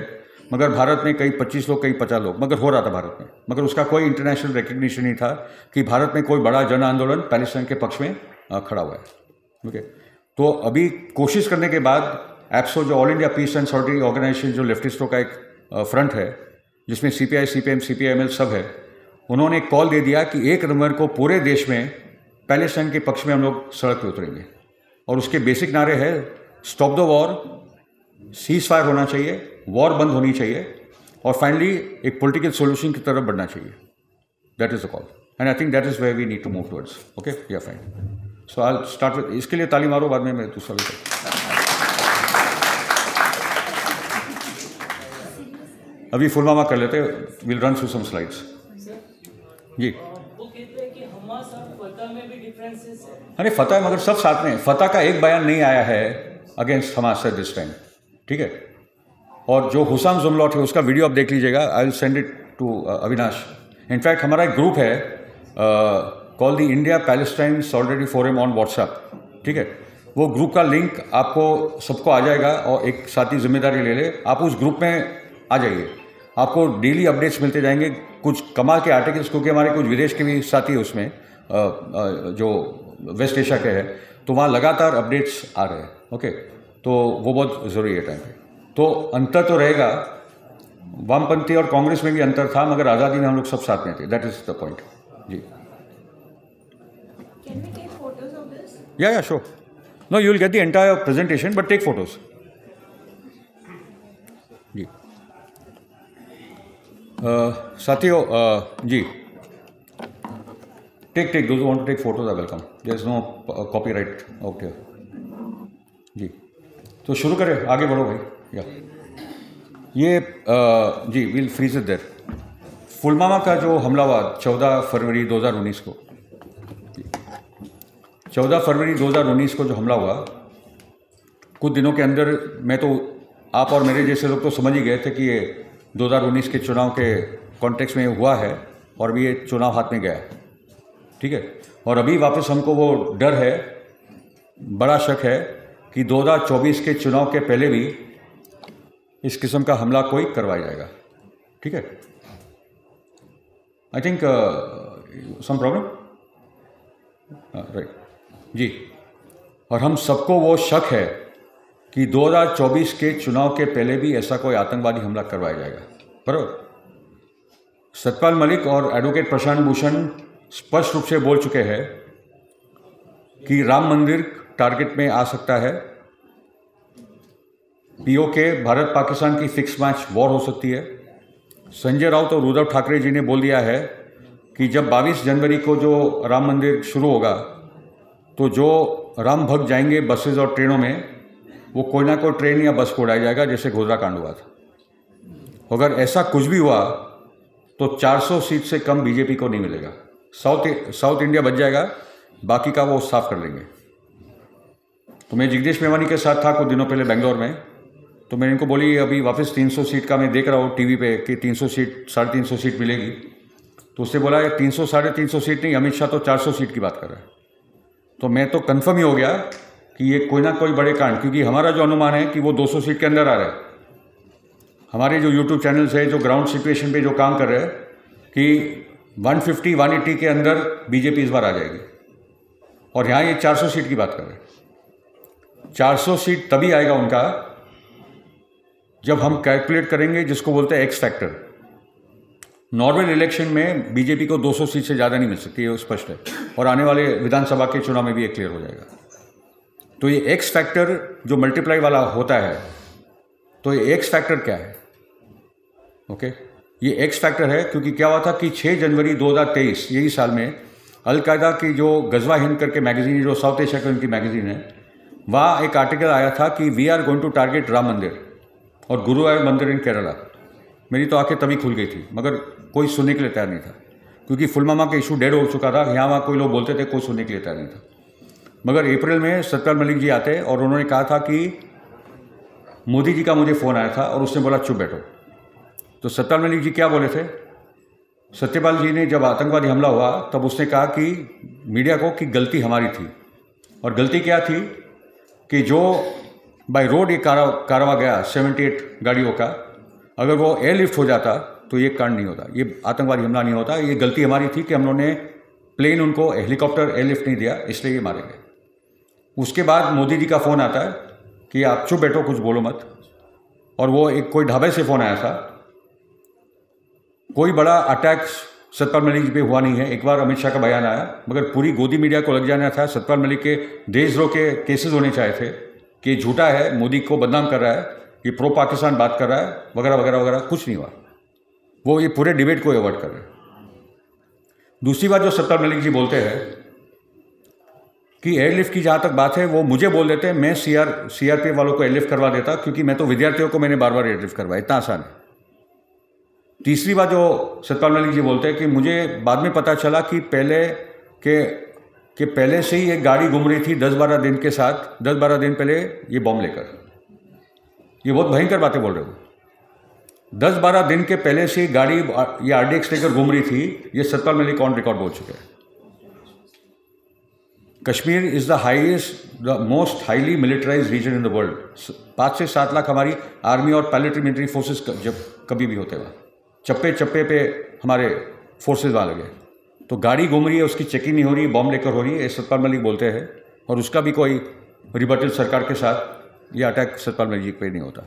मगर भारत में कहीं 25 लोग, कहीं 50 लोग, मगर हो रहा था भारत में, मगर उसका कोई इंटरनेशनल रिकग्निशन नहीं था कि भारत में कोई बड़ा जन आंदोलन पैलेस्टाइन के पक्ष में खड़ा हुआ है। ओके, तो अभी कोशिश करने के बाद एप्सो, जो All India Peace and Solidarity Organisation, जो लेफ्टिस्टों का एक फ्रंट है जिसमें CPI, CPM, CPIML सब है, उन्होंने एक कॉल दे दिया कि 1 नवंबर को पूरे देश में पैलेस्टाइन के पक्ष में हम लोग सड़क पर उतरेंगे। और उसके बेसिक नारे हैं stop the war, cease fire होना चाहिए, वॉर बंद होनी चाहिए, और फाइनली एक पॉलिटिकल सोल्यूशन की तरफ बढ़ना चाहिए। That is the call and I think that is where we need to move towards. Okay, yeah fine. So I start with, इसके लिए ताली मारो, बाद में मैं दूसरा भी करूँ। अभी फुलवामा कर लेते, will run through some slides. जी, अरे फतह है मगर सब साथ में। फतह का एक बयान नहीं आया है against Hamas at this time, ठीक है। और जो हुसाम जुमलॉट है उसका वीडियो आप देख लीजिएगा, I will send it to Avinash. In fact हमारा एक ग्रुप है call the India Palestine solidarity forum on WhatsApp, ठीक है। वो ग्रुप का लिंक आपको सबको आ जाएगा, और एक साथी जिम्मेदारी ले ले, आप उस ग्रुप में आ जाइए, आपको डेली अपडेट्स मिलते जाएंगे, कुछ कमाल के आर्टिकल्स, क्योंकि हमारे कुछ विदेश के भी साथी हैं उसमें, जो वेस्ट एशिया के हैं, तो वहाँ लगातार अपडेट्स आ रहे हैं। ओके, तो वो बहुत ज़रूरी है टाइम पे। तो अंतर तो रहेगा, वामपंथी और कांग्रेस में भी अंतर था, मगर आज़ादी में हम लोग सब साथ में थे। That is the point. जी, yeah sure, no you will get the entire presentation but take photos. जी साथियों, जी take those who want to take photos are welcome. There is no copyright out here. जी, तो शुरू करें, आगे बढ़ो भाई। या ये जी, will freeze it there. Pulwama का जो हमला हुआ 14 फरवरी 2019 को, 14 फरवरी 2019 को जो हमला हुआ, कुछ दिनों के अंदर मैं तो, आप और मेरे जैसे लोग तो समझ ही गए थे कि ये 2019 के चुनाव के कॉन्टेक्स्ट में हुआ है, और भी ये चुनाव हाथ में गया है, ठीक है। और अभी वापस हमको वो डर है, बड़ा शक है कि 2024 के चुनाव के पहले भी इस किस्म का हमला कोई करवाया जाएगा, ठीक है। I think some problem, right जी। और हम सबको वो शक है कि 2024 के चुनाव के पहले भी ऐसा कोई आतंकवादी हमला करवाया जाएगा, बराबर। सतपाल मलिक और एडवोकेट प्रशांत भूषण स्पष्ट रूप से बोल चुके हैं कि राम मंदिर टारगेट में आ सकता है, POK भारत पाकिस्तान की फिक्स मैच वॉर हो सकती है। संजय राउत और उद्धव ठाकरे जी ने बोल दिया है कि जब 22 जनवरी को जो राम मंदिर शुरू होगा, तो जो राम भक्त जाएंगे बसेज और ट्रेनों में, वो कोई ना कोई ट्रेन या बस को उड़ाया जाएगा, जैसे गोधरा कांड हुआ था। अगर ऐसा कुछ भी हुआ तो 400 सीट से कम बीजेपी को नहीं मिलेगा। साउथ इंडिया बच जाएगा, बाकी का वो साफ कर लेंगे। तो मैं जिग्नेश मेवानी के साथ था कुछ दिनों पहले बेंगलोर में, तो मैंने इनको बोली अभी वापस 300 सीट का मैं देख रहा हूँ टीवी पे कि 300 सीट, 350 सीट मिलेगी। तो उससे बोला ये 300 350 सीट नहीं, अमित शाह तो 400 सीट की बात कर रहा है। तो मैं तो कन्फर्म ही हो गया कि ये कोई ना कोई बड़े कांड, क्योंकि हमारा जो अनुमान है कि वो 200 सीट के अंदर आ रहा है। हमारे जो यूट्यूब चैनल्स है, जो ग्राउंड सिचुएशन पे जो काम कर रहे हैं, कि 150, 180 के अंदर बीजेपी इस बार आ जाएगी। और यहाँ ये 400 सीट की बात कर रहे हैं। 400 सीट तभी आएगा उनका जब हम कैलकुलेट करेंगे जिसको बोलते हैं एक्स फैक्टर। नॉर्मल इलेक्शन में बीजेपी को 200 सीट से ज़्यादा नहीं मिल सकती, ये स्पष्ट है, और आने वाले विधानसभा के चुनाव में भी ये क्लियर हो जाएगा। तो ये एक्स फैक्टर जो मल्टीप्लाई वाला होता है, तो ये एक्स फैक्टर क्या है? ओके, ये एक्स फैक्टर है क्योंकि क्या हुआ था कि 6 जनवरी 2023 यही साल में अलकायदा की जो गजवा हिंद करके मैगजीन, जो साउथ एशिया की उनकी मैगजीन है, वहाँ एक आर्टिकल आया था कि we are going to target Ram Mandir और गुरुवायूर मंदिर इन केरला। मेरी तो आंखें तभी खुल गई थी, मगर कोई सुनने के लिए तैयार नहीं था। क्योंकि पुलवामा का इशू डेड हो चुका था। यहाँ वहाँ कोई लोग बोलते थे, कोई सुनने के लिए तैयार नहीं था। मगर अप्रैल में सत्यपाल मलिक जी आते और उन्होंने कहा था कि मोदी जी का मुझे फ़ोन आया था और उसने बोला चुप बैठो। तो सत्यपाल मलिक जी क्या बोले थे? सत्यपाल जी ने जब आतंकवादी हमला हुआ तब उसने कहा कि मीडिया को कि गलती हमारी थी। और गलती क्या थी कि जो बाय रोड ये कारवा गया 78 गाड़ियों का, अगर वो एयरलिफ्ट हो जाता तो ये कांड नहीं होता, ये आतंकवादी हमला नहीं होता। ये गलती हमारी थी कि हम लोगों ने प्लेन उनको हेलीकॉप्टर एयरलिफ्ट नहीं दिया, इसलिए ये मारे गए। उसके बाद मोदी जी का फ़ोन आता है कि आप चुप बैठो, कुछ बोलो मत। और वो एक कोई ढाबे से फ़ोन आया था। कोई बड़ा अटैक सत्यपाल मलिक जी पे हुआ नहीं है। एक बार अमित शाह का बयान आया, मगर पूरी गोदी मीडिया को लग जाना था सत्यपाल मलिक के देशद्रोह के केसेस होने चाहिए थे कि झूठा है, मोदी को बदनाम कर रहा है, ये प्रो पाकिस्तान बात कर रहा है, वगैरह वगैरह वगैरह। कुछ नहीं हुआ। वो ये पूरे डिबेट को अवॉइड कर रहे हैं। दूसरी बात जो सत्यपाल मलिक जी बोलते हैं कि एयरलिफ्ट की जहाँ तक बात है, वो मुझे बोल देते हैं, मैं सीआरपीएफ वालों को एयरलिफ्ट करवा देता, क्योंकि मैं तो विद्यार्थियों को मैंने बार बार एयरलिफ्ट करवाया, इतना आसान है। तीसरी बात जो सत्यपाल मलिक जी बोलते हैं कि मुझे बाद में पता चला कि पहले से ही एक गाड़ी घूम रही थी 10-12 दिन के साथ, 10-12 दिन पहले ये बॉम्ब लेकर। ये बहुत भयंकर बातें बोल रहे हो। 10-12 दिन के पहले से गाड़ी ये RDX लेकर घूम रही थी। ये सत्यपाल मलिक ऑन रिकॉर्ड बोल चुके हैं। Kashmir is the most highly militarised region in the world. 5 से 7 लाख हमारी आर्मी और पैरामिलिट्री फोर्सेस जब कभी भी होते हुआ चप्पे चप्पे पे हमारे फोर्सेज वहाँ लगे। तो गाड़ी घूम रही है, उसकी चेकिंग नहीं हो रही, बॉम्ब लेकर हो रही है, ये सत्यपाल मलिक बोलते हैं। और उसका भी कोई रिबटल सरकार के साथ ये अटैक सत्यपाल मलिक जी पे नहीं होता।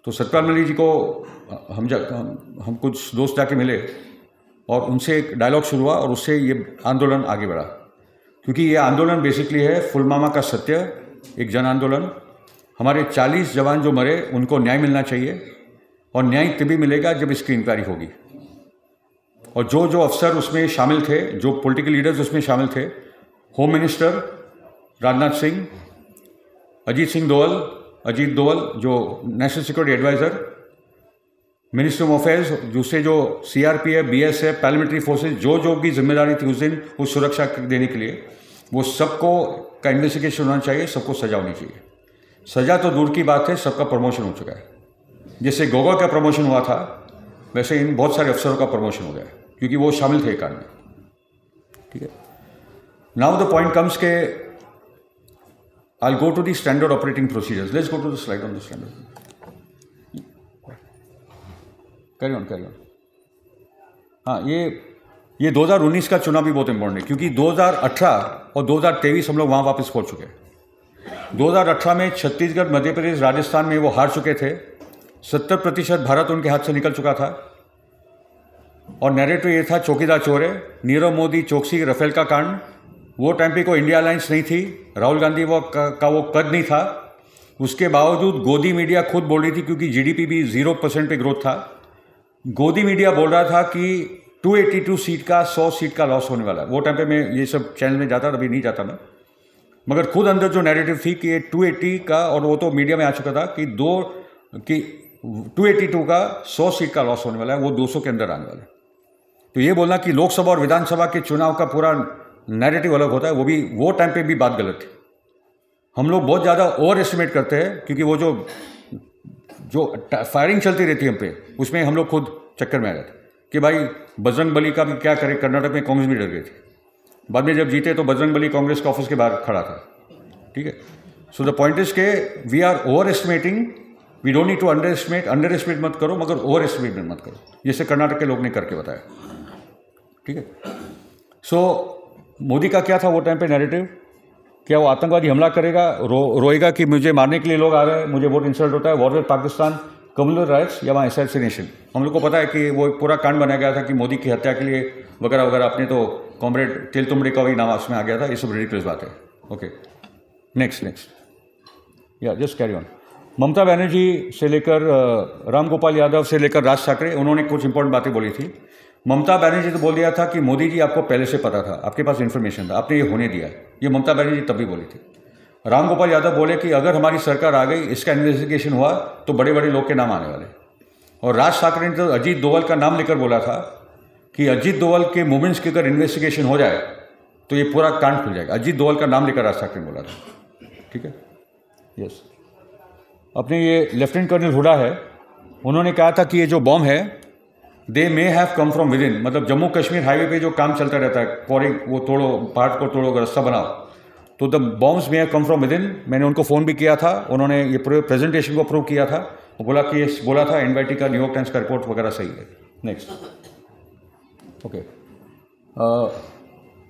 तो सत्यपाल मलिक जी को हम कुछ दोस्त जाके मिले और उनसे एक डायलॉग शुरू हुआ और उससे ये आंदोलन आगे बढ़ा। क्योंकि ये आंदोलन बेसिकली है पुलवामा का सत्य, एक जन आंदोलन। हमारे 40 जवान जो मरे उनको न्याय मिलना चाहिए, और न्याय तभी मिलेगा जब इसकी इंक्वायरी होगी। और जो जो अफसर उसमें शामिल थे, जो पॉलिटिकल लीडर्स उसमें शामिल थे, होम मिनिस्टर राजनाथ सिंह, अजीत दोवल जो national security advisor, minister of affairs, दूसरे जो CRPF, BSF, पैरामिलिट्री फोर्सेज, जो भी जिम्मेदारी थी उस दिन उस सुरक्षा देने के लिए, वो सबको का इन्वेस्टिगेशन होना चाहिए, सबको सजा होनी चाहिए। सजा तो दूर की बात है, सबका प्रमोशन हो चुका है। जैसे गोगोई का प्रमोशन हुआ था, वैसे इन बहुत सारे अफसरों का प्रमोशन हो गया, क्योंकि वो शामिल थे कांड में। ठीक है। नाउ द पॉइंट कम्स के I'll go to the standard operating procedures. Let's go to the slide on the standard. Carry on. हाँ, ये 2019 का चुनाव भी बहुत इंपॉर्टेंट है, क्योंकि 2018 और 2023 हम लोग वहाँ वापस पहुँच चुके हैं। 2018 में छत्तीसगढ़, मध्य प्रदेश, राजस्थान में वो हार चुके थे। 70% भारत उनके हाथ से निकल चुका था। और नैरेटिव ये था चौकीदार चोर है, नीरव मोदी, चोकसी, राफेल का कांड। वो टाइम पे कोई इंडिया अलायंस नहीं थी, राहुल गांधी वो कद नहीं था। उसके बावजूद गोदी मीडिया खुद बोल रही थी, क्योंकि GDP भी 0% पे ग्रोथ था। गोदी मीडिया बोल रहा था कि 282 सीट का 100 सीट का लॉस होने वाला है। वो टाइम पे मैं ये सब चैनल में जाता, अभी नहीं जाता मैं, मगर खुद अंदर जो नैरेटिव थी कि 280 का, और वो तो मीडिया में आ चुका था कि 282 का 100 सीट का लॉस होने वाला है, वो 200 के अंदर आने वाला है। तो ये बोलना कि लोकसभा और विधानसभा के चुनाव का पूरा नैरेटिव अलग होता है, वो टाइम पे भी बात गलत थी। हम लोग बहुत ज़्यादा ओवर एस्टिमेट करते हैं, क्योंकि वो जो फायरिंग चलती रहती है हम पे, उसमें हम लोग खुद चक्कर में आ गए थे कि भाई बजरंग बली का भी क्या करे। कर्नाटक में कांग्रेस भी डर गई थी। बाद में जब जीते तो बजरंग बली कांग्रेस के ऑफिस के बाहर खड़ा था। ठीक है। सो द पॉइंट इज के we are overestimating, we don't need to underestimate मत करो, मगर ओवर एस्टिमेट मत करो, जैसे कर्नाटक के लोग ने करके बताया। ठीक है। सो मोदी का क्या था वो टाइम पे नैरेटिव? क्या वो आतंकवादी हमला करेगा, रोएगा कि मुझे मारने के लिए लोग आ रहे हैं, मुझे बहुत इंसल्ट होता है, war with Pakistan, communal riots या वहाँ असैसिनेशन। हम लोग को पता है कि वो पूरा कांड बनाया गया था कि मोदी की हत्या के लिए वगैरह वगैरह। अपने तो कॉमरेड तेल तुमड़े का भी नाम उसमें आ गया था। ये सब रिडिकुलस बात है। ओके, नेक्स्ट या just carry on. Mamata Banerjee से लेकर राम गोपाल यादव से लेकर राज ठाकरे, उन्होंने कुछ इंपॉर्टेंट बातें बोली थी। ममता बनर्जी तो बोल दिया था कि मोदी जी आपको पहले से पता था, आपके पास इन्फॉर्मेशन था, आपने ये होने दिया। ये ममता बनर्जी तब भी बोली थी। राम गोपाल यादव बोले कि अगर हमारी सरकार आ गई, इसका इन्वेस्टिगेशन हुआ तो बड़े बड़े लोग के नाम आने वाले। और राज ठाकरे ने तो अजीत दोवल का नाम लेकर बोला था कि अजीत दोवल के मूवमेंट्स की अगर इन्वेस्टिगेशन हो जाए तो ये पूरा कांड खुल जाएगा। अजीत दोवल का नाम लेकर राज ठाकरे ने बोला था, ठीक है। यस, अपने ये लेफ्टिनेंट कर्नल हुडा है, उन्होंने कहा था कि ये जो बॉम्ब है they may have come from within, मतलब जम्मू कश्मीर हाईवे पे जो काम चलता रहता है, क्वारिंग वो तोड़ो, पहाड़ को तोड़ो, रास्ता बनाओ, तो the bombs may have come from with in. मैंने उनको फ़ोन भी किया था, उन्होंने ये पूरे प्रेजेंटेशन को अप्रूव किया था, वो बोला कि बोला था एनवाईटी का, न्यूयॉर्क टाइम्स का रिपोर्ट वगैरह सही है। नेक्स्ट, ओके,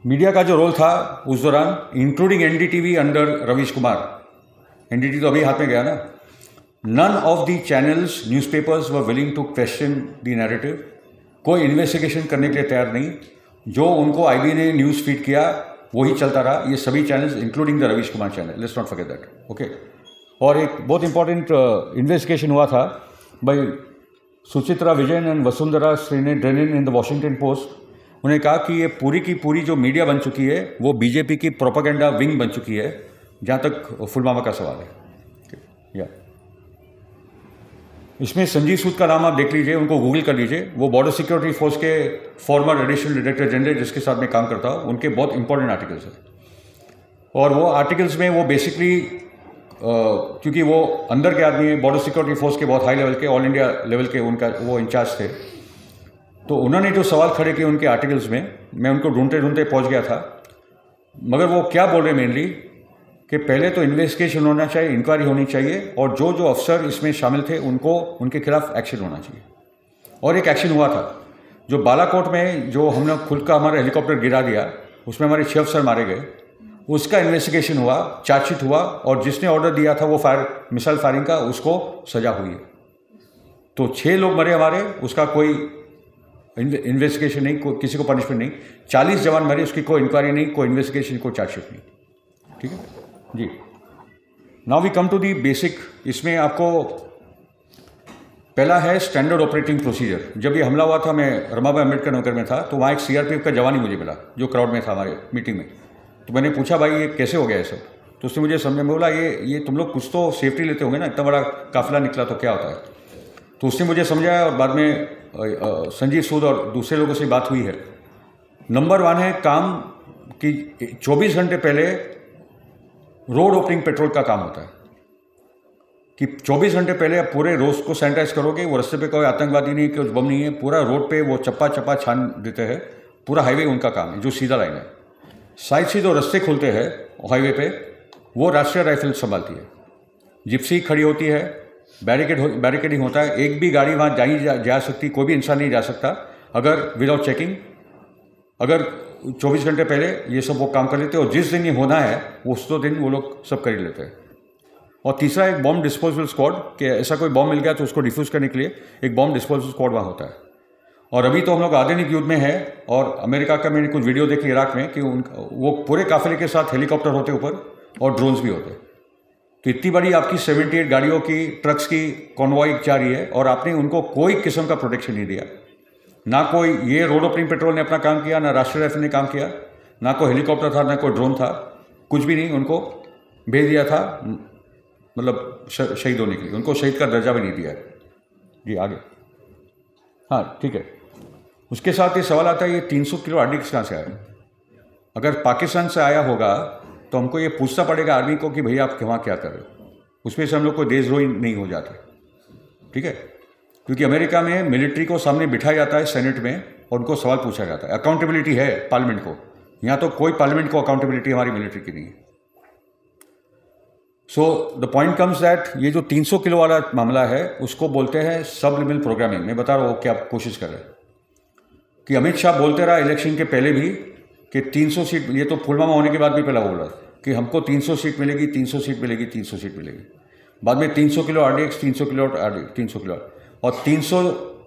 मीडिया का जो रोल था उस दौरान, including NDTV under Ravish Kumar, NDTV तो अभी हाथ में गया ना, none of the channels newspapers were willing to question the narrative, कोई इन्वेस्टिगेशन करने के लिए तैयार नहीं, जो उनको आईबी ने न्यूज़ फीड किया वही चलता रहा, ये सभी channels including the Ravish Kumar channel, let's not forget that, okay. और एक बहुत इंपॉर्टेंट इन्वेस्टिगेशन हुआ था भाई सुचित्रा विजयन एंड वसुंधरा श्रीनेड्रेनिन इन द वॉशिंगटन पोस्ट। उन्होंने कहा कि ये पूरी की पूरी जो मीडिया बन चुकी है वो बीजेपी की प्रोपेगेंडा विंग बन चुकी है, जहाँ तक पुलवामा का सवाल है। या इसमें संजीव सूद का नाम आप देख लीजिए, उनको गूगल कर लीजिए, वो बॉर्डर सिक्योरिटी फोर्स के फॉर्मर एडिशनल डायरेक्टर जनरल जिसके साथ मैं काम करता हूँ, उनके बहुत इंपॉर्टेंट आर्टिकल्स हैं। और वो आर्टिकल्स में वो बेसिकली क्योंकि वो अंदर के आदमी है, बॉर्डर सिक्योरिटी फोर्स के बहुत हाई लेवल के, ऑल इंडिया लेवल के उनका वो इंचार्ज थे, तो उन्होंने जो सवाल खड़े किए उनके आर्टिकल्स में, मैं उनको ढूंढते ढूंढते पहुंच गया था। मगर वो क्या बोल रहे मेनली कि पहले तो इन्वेस्टिगेशन होना चाहिए, इंक्वायरी होनी चाहिए, और जो जो अफसर इसमें शामिल थे उनको उनके खिलाफ एक्शन होना चाहिए। और एक एक्शन हुआ था, जो बालाकोट में जो हमने खुद का हमारा हेलीकॉप्टर गिरा दिया, उसमें हमारे 6 अफसर मारे गए, उसका इन्वेस्टिगेशन हुआ, चार्जशीट हुआ, और जिसने ऑर्डर दिया था वो मिसाइल फायरिंग का, उसको सजा हुई है। तो 6 लोग मरे हमारे, उसका कोई इन्वेस्टिगेशन नहीं, किसी को पनिशमेंट नहीं। 40 जवान मरे, उसकी कोई इंक्वायरी नहीं, कोई इन्वेस्टिगेशन, कोई चार्जशीट नहीं, ठीक है जी। Now we come to the basic. इसमें आपको पहला है स्टैंडर्ड ऑपरेटिंग प्रोसीजर। जब ये हमला हुआ था, मैं रमाबाई अम्बेडकर नगर में था, तो वहाँ एक सीआरपीएफ का जवान ही मुझे मिला जो क्राउड में था हमारे मीटिंग में। तो मैंने पूछा भाई ये कैसे हो गया है सब, तो उसने मुझे समझ में बोला ये तुम लोग कुछ तो सेफ्टी लेते होंगे ना, इतना बड़ा काफिला निकला तो क्या होता है। तो उसने मुझे समझाया, और बाद में संजीव सूद और दूसरे लोगों से बात हुई है। नंबर 1 है काम कि 24 घंटे पहले रोड ओपनिंग पेट्रोल का काम होता है, कि 24 घंटे पहले आप पूरे रोड को सैनिटाइज करोगे, वो रास्ते पे कोई आतंकवादी नहीं, कोई बम नहीं है, पूरा रोड पे वो चप्पा चप्पा छान देते हैं, पूरा हाईवे उनका काम है, जो सीधा लाइन है। साइड से जो रास्ते खुलते हैं हाईवे पे, वो राष्ट्रीय राइफल संभालती है, जिप्सी खड़ी होती है, बैरिकेडिंग होता है, एक भी गाड़ी वहाँ जा सकती, कोई भी इंसान नहीं जा सकता अगर विदाउट चेकिंग। अगर 24 घंटे पहले ये सब वो काम कर लेते हैं, और जिस दिन ये होना है उस दो दिन वो लोग सब कर लेते हैं। और तीसरा एक बॉम्ब डिस्पोजल स्क्वाड, कि ऐसा कोई बॉम्ब मिल गया तो उसको डिफ्यूज़ करने के लिए एक बॉम्ब डिस्पोजल स्क्वाड वहाँ होता है। और अभी तो हम लोग आधुनिक युद्ध में है, और अमेरिका का मैंने कुछ वीडियो देखी इराक में कि वो पूरे काफिले के साथ हेलीकॉप्टर होते ऊपर, और ड्रोन्स भी होते। तो इतनी बड़ी आपकी 78 गाड़ियों की, ट्रक्स की कॉन्वॉय जा रही है, और आपने उनको कोई किस्म का प्रोटेक्शन नहीं दिया। ना कोई ये रोड ओपनिंग पेट्रोल ने अपना काम किया, ना राष्ट्रीय राइफल ने काम किया, ना कोई हेलीकॉप्टर था, ना कोई ड्रोन था, कुछ भी नहीं। उनको भेज दिया था मतलब शहीद होने के लिए, उनको शहीद का दर्जा भी नहीं दिया जी। आगे, हाँ ठीक है। उसके साथ ये सवाल आता है, ये 300 किलो आर्डिक्स कहाँ से आया? अगर पाकिस्तान से आया होगा तो हमको ये पूछना पड़ेगा आर्मी को कि भैया आप वहाँ क्या कर रहे हो। उसमें से हम लोग कोई देशद्रोही नहीं हो जाते, ठीक है। क्योंकि अमेरिका में मिलिट्री को सामने बिठाया जाता है सेनेट में, और उनको सवाल पूछा जाता है, अकाउंटेबिलिटी है पार्लियामेंट को। यहाँ तो कोई पार्लियामेंट को अकाउंटेबिलिटी हमारी मिलिट्री की नहीं है। So the point comes that ये जो 300 किलो वाला मामला है उसको बोलते हैं सबलिमिनल प्रोग्रामिंग। मैं बता रहा हूँ क्या कोशिश कर रहे हैं कि अमित शाह बोलते रहा इलेक्शन के पहले भी कि 300 सीट, ये तो पुलवामा होने के बाद भी पहला बोल रहा कि हमको 300 सीट मिलेगी, 300 सीट मिलेगी, 300 सीट मिलेगी। बाद में 300 kilo RDX, 300 kilo RDX, 300 kilo, और 300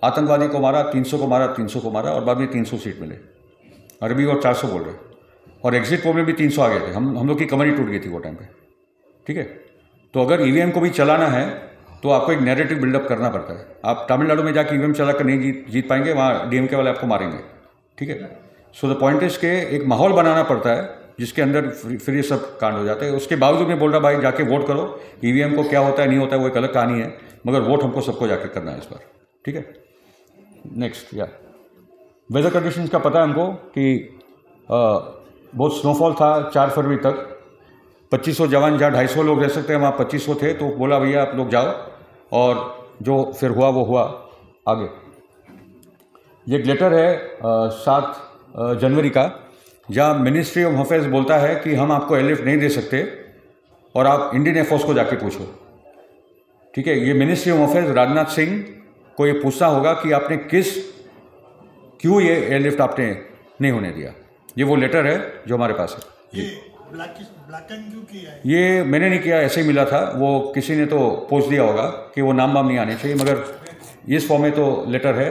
आतंकवादी को मारा, 300 को मारा, 300 को मारा, और बाद में 300 सीट मिले। अरबी और 400 बोल रहे, और एग्जिट पोल में भी 300 आ गए थे। हम लोग की कमर ही टूट गई थी वो टाइम पे, ठीक है। तो अगर ईवीएम को भी चलाना है तो आपको एक नैरेटिव बिल्डअप करना पड़ता है। आप तमिलनाडु में जाकर ईवीएम चला कर नहीं जीत पाएंगे, वहाँ डीएमके वाले आपको मारेंगे, ठीक है। सो द पॉइंट इज के एक माहौल बनाना पड़ता है जिसके अंदर फिर ये सब कांड हो जाते हैं। उसके बावजूद मैं बोल रहा भाई जाके वोट करो, ईवीएम को क्या होता है नहीं होता है वो एक अलग कहानी है, मगर वोट हमको सबको जाके करना है इस बार, ठीक है। नेक्स्ट, या वेदर कंडीशंस का पता है हमको कि बहुत स्नोफॉल था 4 फरवरी तक। 2500 जवान, जहाँ 250 लोग रह सकते हैं वहाँ 2500 थे, तो बोला भैया आप लोग जाओ, और जो फिर हुआ वो हुआ आगे। ये लेटर है 7 जनवरी का, जहाँ मिनिस्ट्री ऑफ अफेयर्स बोलता है कि हम आपको एयरलिफ्ट नहीं दे सकते और आप इंडियन एयरफोर्स को जाके पूछो। ठीक है, ये ministry of affairs Rajnath Singh को ये पूछना होगा कि आपने क्यों ये एयरलिफ्ट आपने नहीं होने दिया। ये वो लेटर है जो हमारे पास है। ये ब्लैक एंड क्यों किया है? ये मैंने नहीं किया, ऐसे ही मिला था, वो किसी ने तो पोस्ट दिया होगा कि वो नाम वाम नहीं आने चाहिए, मगर इस फॉर्म में तो लेटर है।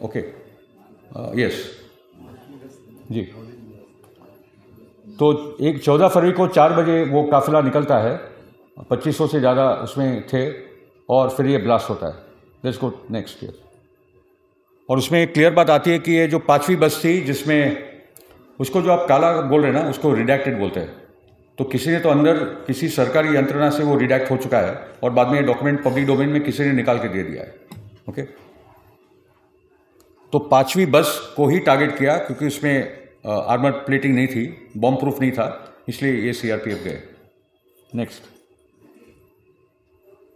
ओके, यस जी। तो 14 फरवरी को 4 बजे वो काफिला निकलता है, 2500 से ज़्यादा उसमें थे, और फिर ये ब्लास्ट होता है। Let's go next year. और उसमें एक क्लियर बात आती है कि ये जो 5वीं बस थी, जिसमें उसको जो आप काला बोल रहे हैं ना, उसको रिडैक्टेड बोलते हैं। तो किसी ने तो अंदर किसी सरकारी यंत्रणा से वो रिडैक्ट हो चुका है, और बाद में ये डॉक्यूमेंट पब्लिक डोमेन में किसी ने निकाल के दे दिया है। ओके, तो 5वीं बस को ही टारगेट किया, क्योंकि उसमें आर्मर प्लेटिंग नहीं थी, बॉम्ब प्रूफ नहीं था, इसलिए ये सीआरपीएफ गए। नेक्स्ट।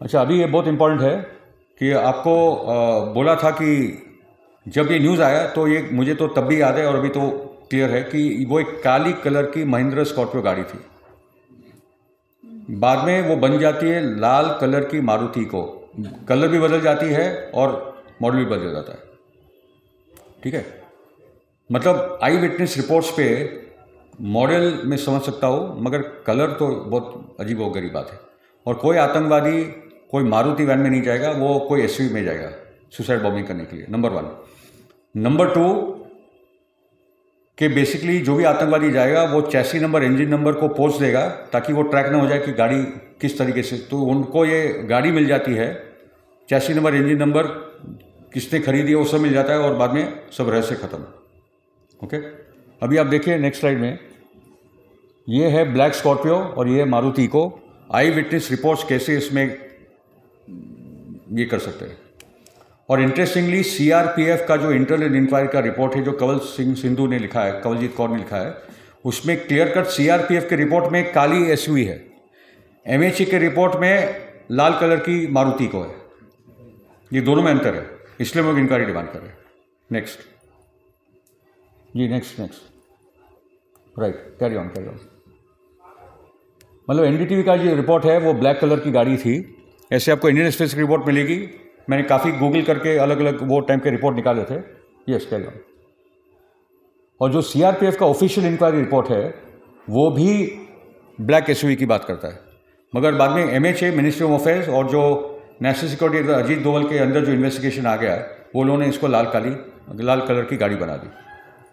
अच्छा, अभी ये बहुत इंपॉर्टेंट है कि आपको बोला था कि जब ये न्यूज़ आया तो ये मुझे तो तब भी याद है और अभी तो क्लियर है कि वो एक काली कलर की महिंद्रा स्कॉर्पियो गाड़ी थी। बाद में वो बन जाती है लाल कलर की मारुति को, कलर भी बदल जाती है और मॉडल भी बदल जाता है। ठीक है, मतलब आई विटनेस रिपोर्ट्स पे मॉडल में समझ सकता हूँ, मगर कलर तो बहुत अजीब व गरीब बात है। और कोई आतंकवादी कोई मारुति वैन में नहीं जाएगा, वो कोई एसयूवी में जाएगा सुसाइड बॉम्बिंग करने के लिए, नंबर 1। नंबर 2 कि बेसिकली जो भी आतंकवादी जाएगा वो चैसी नंबर, इंजन नंबर को पोस्ट देगा, ताकि वो ट्रैक ना हो जाए कि गाड़ी किस तरीके से। तो उनको ये गाड़ी मिल जाती है, चैसी नंबर, इंजन नंबर, किसने खरीदी है वो सब मिल जाता है, और बाद में सब रहस्य खत्म। ओके, अभी आप देखिए नेक्स्ट स्लाइड में, ये है ब्लैक स्कॉर्पियो और ये है मारुति को। आई विटनेस रिपोर्ट्स कैसे इसमें ये कर सकते हैं। और इंटरेस्टिंगली सीआरपीएफ का जो इंटरनल इंक्वायरी का रिपोर्ट है, जो कंवल सिंह सिंधु ने लिखा है, कंवलजीत कौर ने लिखा है, उसमें क्लियर कट सीआरपीएफ के रिपोर्ट में काली एसयूवी है, एमएचए के रिपोर्ट में लाल कलर की मारुति को है। ये दोनों में अंतर है, इसलिए हम लोग इंक्वायरी डिमांड कर रहे हैं। नेक्स्ट जी, नेक्स्ट राइट, कैरी ऑन। मतलब एनडीटीवी का जो रिपोर्ट है वो ब्लैक कलर की गाड़ी थी। ऐसे आपको इंडियन एक्सप्रेस की रिपोर्ट मिलेगी, मैंने काफ़ी गूगल करके अलग अलग वो टाइम के रिपोर्ट निकाले थे। Yes, carry on. और जो सीआरपीएफ का ऑफिशियल इंक्वायरी रिपोर्ट है वो भी ब्लैक एसयूवी की बात करता है, मगर बाद में एमएचए, मिनिस्ट्री ऑफ अफेयर्स, और जो नेशनल सिक्योरिटी अजीत डोभाल के अंदर जो इन्वेस्टिगेशन आ गया, वो लोगों ने इसको लाल कलर की गाड़ी बना दी।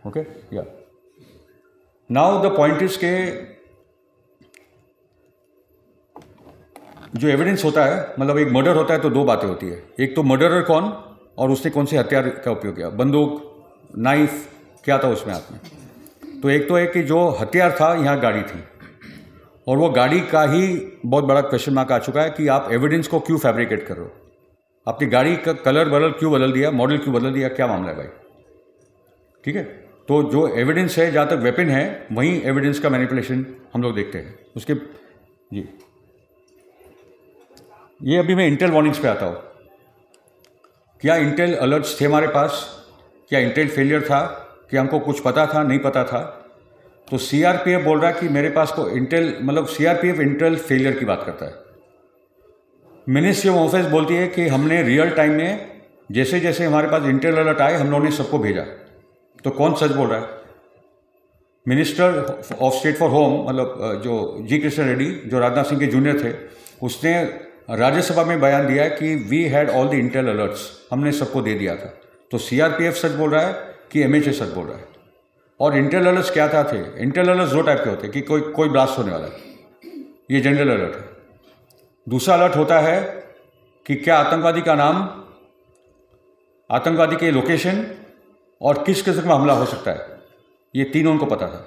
ओके, या नाउ द पॉइंट इज के जो एविडेंस होता है, मतलब एक मर्डर होता है तो 2 बातें होती है। एक तो मर्डरर कौन और उसने कौन से हथियार का उपयोग किया, बंदूक, नाइफ, क्या था उसमें हाथ में। तो एक तो है कि जो हथियार था, यहाँ गाड़ी थी, और वो गाड़ी का ही बहुत बड़ा क्वेश्चन मार्क आ चुका है कि आप एविडेंस को क्यों फैब्रिकेट कर रहे हो, अपनी गाड़ी का कलर क्यों बदल दिया, मॉडल क्यों बदल दिया, क्या मामला है भाई। ठीक है, तो जो एविडेंस है, जहाँ तक वेपन है, वहीं एविडेंस का मैनिपुलेशन हम लोग देखते हैं उसके। जी, ये अभी मैं इंटेल वार्निंग्स पे आता हूँ। क्या इंटेल अलर्ट्स थे हमारे पास, क्या इंटेल फेलियर था, कि हमको कुछ पता था, नहीं पता था। तो सीआरपीएफ बोल रहा है कि मेरे पास को इंटेल, मतलब सीआरपीएफ इंटेल फेलियर की बात करता है। मिनिस्ट्री ऑफ अफेयर्स बोलती है कि हमने रियल टाइम में जैसे जैसे हमारे पास इंटेल अलर्ट आए, हम लोगों ने सबको भेजा। तो कौन सच बोल रहा है? Minister of state for home, मतलब जो जी कृष्ण रेड्डी, जो राजनाथ सिंह के जूनियर थे, उसने राज्यसभा में बयान दिया है कि we had all the intel alerts, हमने सबको दे दिया था। तो सीआरपीएफ सच बोल रहा है कि एमएचए सच बोल रहा है? और इंटेल अलर्ट्स क्या था थे? इंटेल अलर्ट्स 2 टाइप के होते हैं कि कोई ब्लास्ट होने वाला है, ये जनरल अलर्ट है। दूसरा अलर्ट होता है कि क्या आतंकवादी का नाम, आतंकवादी के लोकेशन और किस किस्म का हमला हो सकता है, ये तीनों उनको पता था।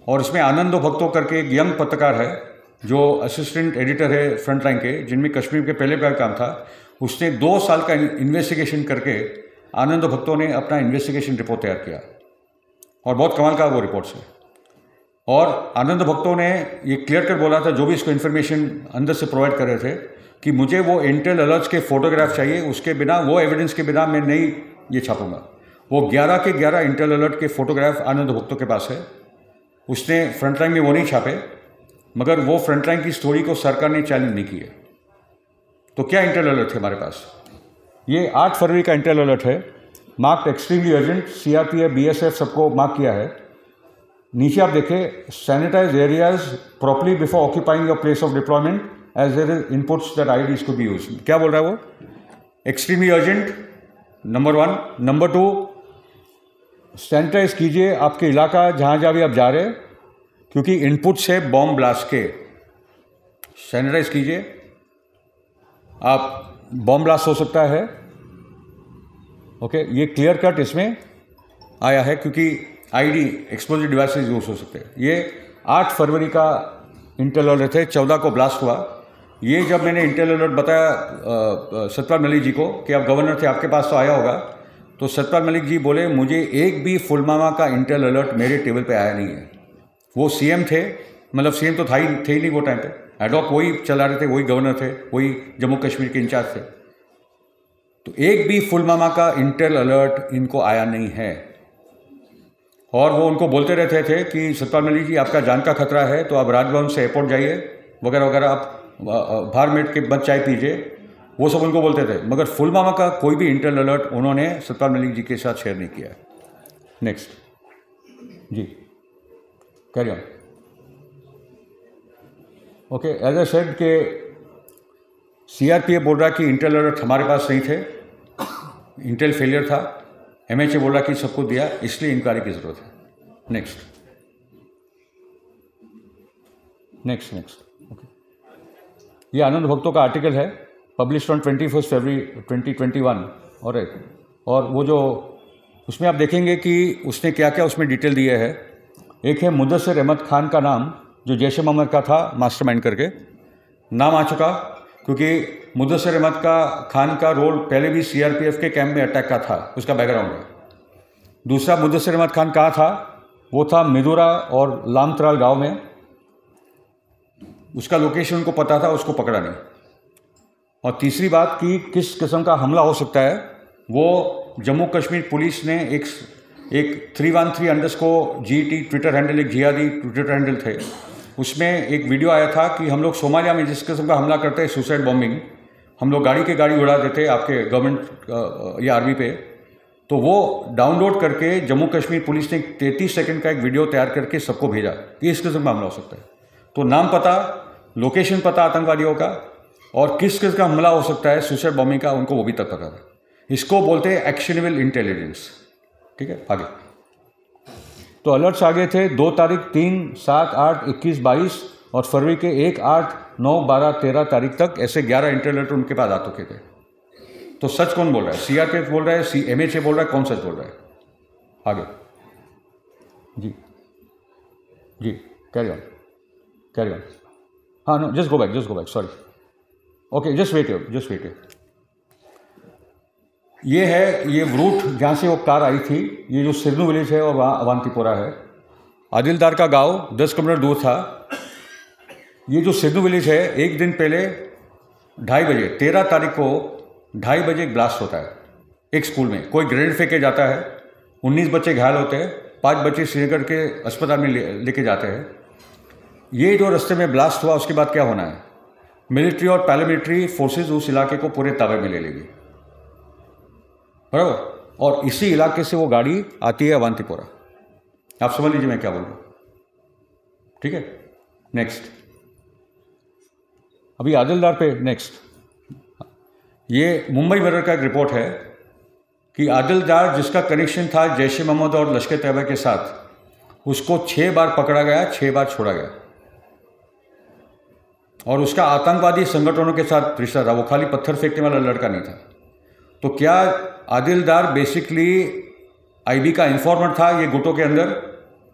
और इसमें आनंदो भक्तो करके एक यंग पत्रकार है जो असिस्टेंट एडिटर है फ्रंटलाइन के, जिनमें कश्मीर के पहले बार काम था। उसने 2 साल का इन्वेस्टिगेशन करके आनंद भक्तों ने अपना इन्वेस्टिगेशन रिपोर्ट तैयार किया और बहुत कमाल का वो रिपोर्ट है। और आनंद भक्तों ने ये क्लियर कर बोला था, जो भी इसको इन्फॉर्मेशन अंदर से प्रोवाइड कर रहे थे, कि मुझे वो इंटेल अलर्ट्स के फोटोग्राफ चाहिए, उसके बिना, वो एविडेंस के बिना मैं नहीं ये छापूंगा। वो 11 के 11 इंटेल अलर्ट के फोटोग्राफ आनंद भक्तों के पास है। उसने फ्रंटलाइन में वो नहीं छापे, मगर वो फ्रंटलाइन की स्टोरी को सरकार ने चैलेंज नहीं की है। तो क्या इंटेल अलर्ट थे हमारे पास? ये 8 फरवरी का इंटेल अलर्ट है, marked extremely urgent, CRPF, BSF सबको मार्क किया है। नीचे आप देखें, sanitise areas properly before occupying your place of deployment as there is inputs that IEDs could be used. क्या बोल रहा है वो? Extremely urgent number 1, number 2, sanitise कीजिए आपके इलाका जहाँ जहाँ भी आप जा रहे हैं, क्योंकि इनपुट्स है बॉम्ब ब्लास्ट के। सैनिटाइज कीजिए, आप बॉम्ब ब्लास्ट हो सकता है। ओके, ये क्लियर कट इसमें आया है, क्योंकि आईडी एक्सप्लोजिव डिवाइसेस यूज हो सकते हैं। ये 8 फरवरी का इंटेल अलर्ट है, 14 को ब्लास्ट हुआ। ये जब मैंने इंटेल अलर्ट बताया सतपाल मलिक जी को कि आप गवर्नर थे, आपके पास तो आया होगा, तो सतपाल मलिक जी बोले मुझे एक भी पुलवामा का इंटेल अलर्ट मेरे टेबल पे आया नहीं है। वो सीएम थे, मतलब सीएम तो थे ही नहीं वो टाइम पे, एडॉक वही चला रहे थे, वही गवर्नर थे, वही जम्मू कश्मीर के इंचार्ज थे। तो एक भी पुलवामा का इंटेल अलर्ट इनको आया नहीं है। और वो उनको बोलते रहते थे कि सतपाल मलिक जी आपका जान का खतरा है, तो आप राजभवन से एयरपोर्ट जाइए वगैरह वगैरह, आप बाहर बैठ के बंद चाय पीजिए, वो सब उनको बोलते थे। मगर पुलवामा का कोई भी इंटेल अलर्ट उन्होंने सतपाल मलिक जी के साथ शेयर नहीं किया। नेक्स्ट जी, carry on. Okay, as I said के सीआरपीएफ बोल रहा कि इंटेल अलर्ट हमारे पास नहीं थे, इंटेल फेलियर था। एमएचए बोल रहा कि सबको दिया, इसलिए इंक्वायरी की जरूरत है। नेक्स्ट नेक्स्ट नेक्स्ट ओके, ये आनंद भक्तों का आर्टिकल है, पब्लिश्ड ऑन 21 फरवरी 2021। और वो जो उसमें आप देखेंगे कि उसने क्या क्या उसमें डिटेल दिए है। एक है मुदस्सिर अहमद खान का नाम, जो जैश ए मोहम्मद का था मास्टरमाइंड करके नाम आ चुका, क्योंकि मुदस्सिर अहमद खान का रोल पहले भी सीआरपीएफ के कैंप में अटैक का था, उसका बैकग्राउंड है। दूसरा, मुदस्सिर अहमद खान कहाँ था? वो था मिदुरा और लामतराल गांव में, उसका लोकेशन उनको पता था, उसको पकड़ा नहीं। और तीसरी बात कि किस किस्म का हमला हो सकता है, वो जम्मू कश्मीर पुलिस ने एक 313_GT ट्विटर हैंडल, एक जिहादी ट्विटर हैंडल थे, उसमें एक वीडियो आया था कि हम लोग सोमालिया में जिस किस्म का हमला करते हैं, सुसाइड बॉम्बिंग, हम लोग गाड़ी के गाड़ी उड़ा देते आपके गवर्नमेंट या आर्मी पे, तो वो डाउनलोड करके जम्मू कश्मीर पुलिस ने 33 सेकंड का एक वीडियो तैयार करके सबको भेजा कि इस किस्म का हमला हो सकता है। तो नाम पता, लोकेशन पता आतंकवादियों का, और किस किस्म का हमला हो सकता है सुसाइड बॉम्बिंग का, उनको वो भी तक पता था। इसको बोलते हैं एक्शनेबल इंटेलिजेंस। ठीक है, आगे तो अलर्ट्स आ गए थे 2 तारीख, 3, 7, 8, 21, 22 और फरवरी के 1, 8, 9, 12, 13 तारीख तक ऐसे 11 इंटेल अलर्ट उनके पास आ चुके थे। तो सच कौन बोल रहा है? सीआरपीएफ बोल रहा है, एमएचए बोल रहा है, कौन सच बोल रहा है? आगे जी जी, कैरी ऑन। हाँ, no, just go back, sorry, okay, just wait. ये है ये रूट जहाँ से वो कार आई थी, ये जो सिरनू विलेज है और वहाँ अवंतीपोरा है। आदिलदार का गांव 10 किलोमीटर दूर था। ये जो सिरनू विलेज है, एक दिन पहले 2:30 बजे, 13 तारीख को 2:30 बजे एक ब्लास्ट होता है एक स्कूल में। कोई ग्रेनेड फेंके जाता है, 19 बच्चे घायल होते हैं, 5 बच्चे श्रीनगर के अस्पताल में लेके जाते हैं। ये जो रास्ते में ब्लास्ट हुआ, उसके बाद क्या होना है? मिलिट्री और पैरामिलिट्री फोर्सेज उस इलाके को पूरे ताबे में ले लेगी, बराबर। और इसी इलाके से वो गाड़ी आती है अवंतीपोरा। आप समझ लीजिए मैं क्या बोल रहा हूँ, ठीक है। नेक्स्ट, अभी आदिलदार पे नेक्स्ट, ये मुंबई मिरर का एक रिपोर्ट है कि आदिलदार जिसका कनेक्शन था जैश ए मोहम्मद और लश्कर तैयबा के साथ, उसको 6 बार पकड़ा गया, 6 बार छोड़ा गया, और उसका आतंकवादी संगठनों के साथ रिश्ता था। वो खाली पत्थर फेंकने वाला लड़का नहीं था। तो क्या आदिलदार बेसिकली आईबी का इन्फॉर्मर था ये गुटों के अंदर,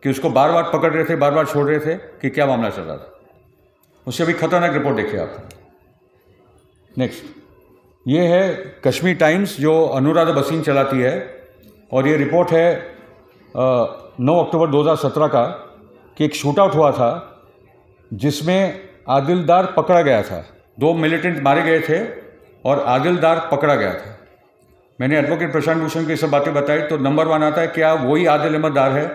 कि उसको बार बार पकड़ रहे थे, बार बार छोड़ रहे थे, कि क्या मामला चल रहा था? उससे अभी खतरनाक रिपोर्ट देखिए आप। नेक्स्ट, ये है कश्मीर टाइम्स जो अनुराधा भसीन चलाती है, और ये रिपोर्ट है 9 अक्टूबर 2017 का कि एक शूट आउट हुआ था जिसमें आदिलदार पकड़ा गया था। 2 मिलिटेंट मारे गए थे और आदिलदार पकड़ा गया था। मैंने एडवोकेट प्रशांत भूषण की सब बातें बताई तो नंबर 1 आता है, क्या वही आदिल अहमद दार है?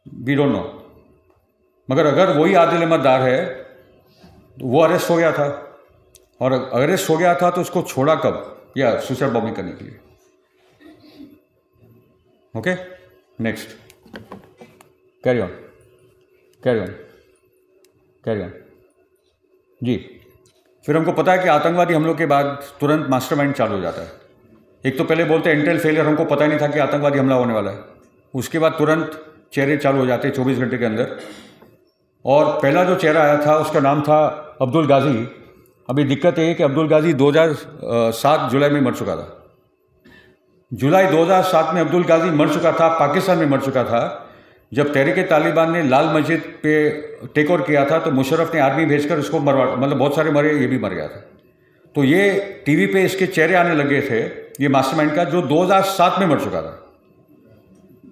We don't know. मगर अगर वही आदिल अहमद दार है तो वो अरेस्ट हो गया था, और अरेस्ट हो गया था तो उसको छोड़ा कब? या सुसाइड बॉम्बिंग करने के लिए। Okay, next, carry on carry on carry on जी। फिर हमको पता है कि आतंकवादी हमलों के बाद तुरंत मास्टरमाइंड चालू हो जाता है। एक तो पहले बोलते हैं इंटेल फेलियर, हमको पता ही नहीं था कि आतंकवादी हमला होने वाला है। उसके बाद तुरंत चेहरे चालू हो जाते हैं 24 घंटे के अंदर। और पहला जो चेहरा आया था उसका नाम था अब्दुल गाजी। अभी दिक्कत ये है कि अब्दुल गाजी 2007 जुलाई में मर चुका था। जुलाई 2007 में अब्दुल गाजी मर चुका था, पाकिस्तान में मर चुका था। जब तहरीक-ए-तालिबान ने लाल मस्जिद पे टेक ओवर किया था तो मुशर्रफ ने आर्मी भेजकर उसको मरवा, मतलब बहुत सारे मरे, ये भी मर गया था। तो ये टीवी पे इसके चेहरे आने लगे थे, ये मास्टरमाइंड का, जो 2007 में मर चुका था।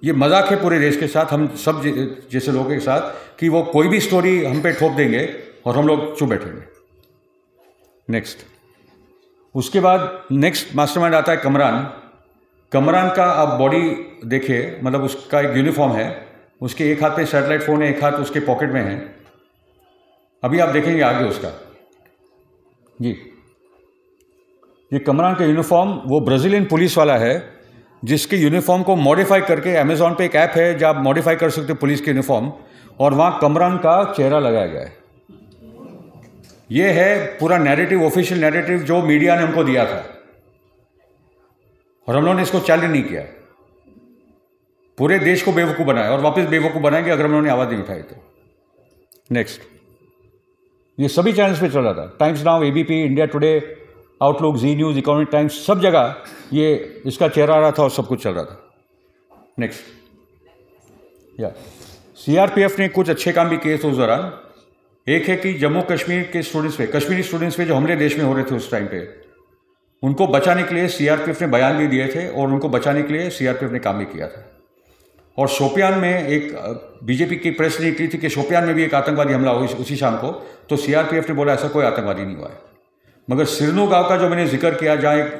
ये मजाक है पूरे देश के साथ, हम सब जैसे लोगों के साथ, कि वो कोई भी स्टोरी हम पे ठोप देंगे और हम लोग चुप बैठेंगे। नेक्स्ट, उसके बाद नेक्स्ट मास्टरमाइंड आता है कमरान। कमरान का आप बॉडी देखिए, मतलब उसका एक यूनिफॉर्म है, उसके एक हाथ पे सैटेलाइट फ़ोन है, एक हाथ उसके पॉकेट में है। अभी आप देखेंगे आगे उसका जी। ये कमरान का यूनिफॉर्म वो ब्राज़ीलियन पुलिस वाला है, जिसके यूनिफॉर्म को मॉडिफाई करके अमेज़ॉन पे एक ऐप है जहाँ आप मॉडिफाई कर सकते हो पुलिस के यूनिफॉर्म, और वहाँ कमरान का चेहरा लगाया गया है। ये है पूरा नैरेटिव, ऑफिशियल नैरेटिव जो मीडिया ने हमको दिया था, और हम लोगों ने इसको चैलेंज नहीं किया। पूरे देश को बेवकूफ़ बनाया और वापस बेवकूफ़ बनाएंगे अगर हम लोगों ने आवाज़ नहीं उठाई तो। नेक्स्ट, ये सभी चैनल्स पे चल रहा था, Times Now, ABP, India Today, Outlook, Zee News, Economic Times, सब जगह ये इसका चेहरा आ रहा था और सब कुछ चल रहा था। नेक्स्ट, या सीआरपीएफ ने कुछ अच्छे काम भी किए थे उस दौरान। एक है कि जम्मू कश्मीर के स्टूडेंट्स पे, कश्मीरी स्टूडेंट्स पे जो हमले देश में हो रहे थे उस टाइम पे, उनको बचाने के लिए सीआरपीएफ ने बयान भी दिए थे और उनको बचाने के लिए सीआरपीएफ ने काम भी किया था। और शोपियान में एक बीजेपी की प्रेस निकली थी कि शोपियान में भी एक आतंकवादी हमला हुआ उसी शाम को, तो सीआरपीएफ ने बोला ऐसा कोई आतंकवादी नहीं हुआ है। मगर सिरनू गांव का जो मैंने जिक्र किया, जहाँ एक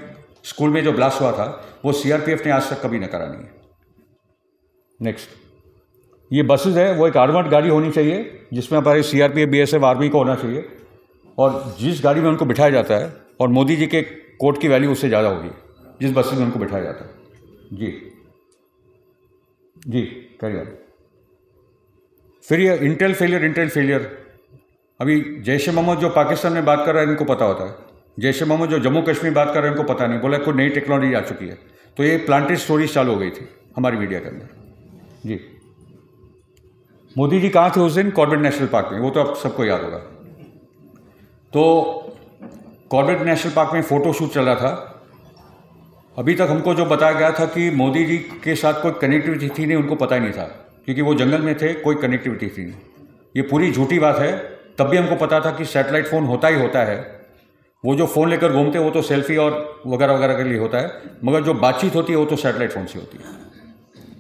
स्कूल में जो ब्लास्ट हुआ था, वो सीआरपीएफ ने आज तक कभी नकारा नहीं है। नेक्स्ट, ये बसेस है, वो एक आर्मर्ड गाड़ी होनी चाहिए जिसमें हमारे सीआरपीएफ, बीएसएफ, आर्मी को होना चाहिए, और जिस गाड़ी में उनको बिठाया जाता है, और मोदी जी के कोर्ट की वैल्यू उससे ज़्यादा होगी जिस बसेस में उनको बिठाया जाता है। जी करिए। फिर ये इंटेल फेलियर। अभी जैश ए मोहम्मद जो पाकिस्तान में बात कर रहा है इनको पता होता है, जैश ए मोहम्मद जो जम्मू कश्मीर बात कर रहे हैं इनको पता नहीं, बोला कोई नई टेक्नोलॉजी आ चुकी है। तो ये प्लांटेड स्टोरीज चालू हो गई थी हमारी मीडिया के अंदर जी। मोदी जी कहाँ थे उस दिन? कॉर्बेट नेशनल पार्क में, वो तो आप सबको याद होगा। तो कॉर्बेट नेशनल पार्क में फ़ोटो शूट चल रहा था। अभी तक हमको जो बताया गया था कि मोदी जी के साथ कोई कनेक्टिविटी थी नहीं, उनको पता ही नहीं था, क्योंकि वो जंगल में थे, कोई कनेक्टिविटी थी नहीं। ये पूरी झूठी बात है। तब भी हमको पता था कि सैटेलाइट फ़ोन होता ही होता है। वो जो फ़ोन लेकर घूमते हैं वो तो सेल्फी और वगैरह वगैरह के लिए होता है, मगर जो बातचीत होती है वो तो सैटेलाइट फ़ोन से होती है।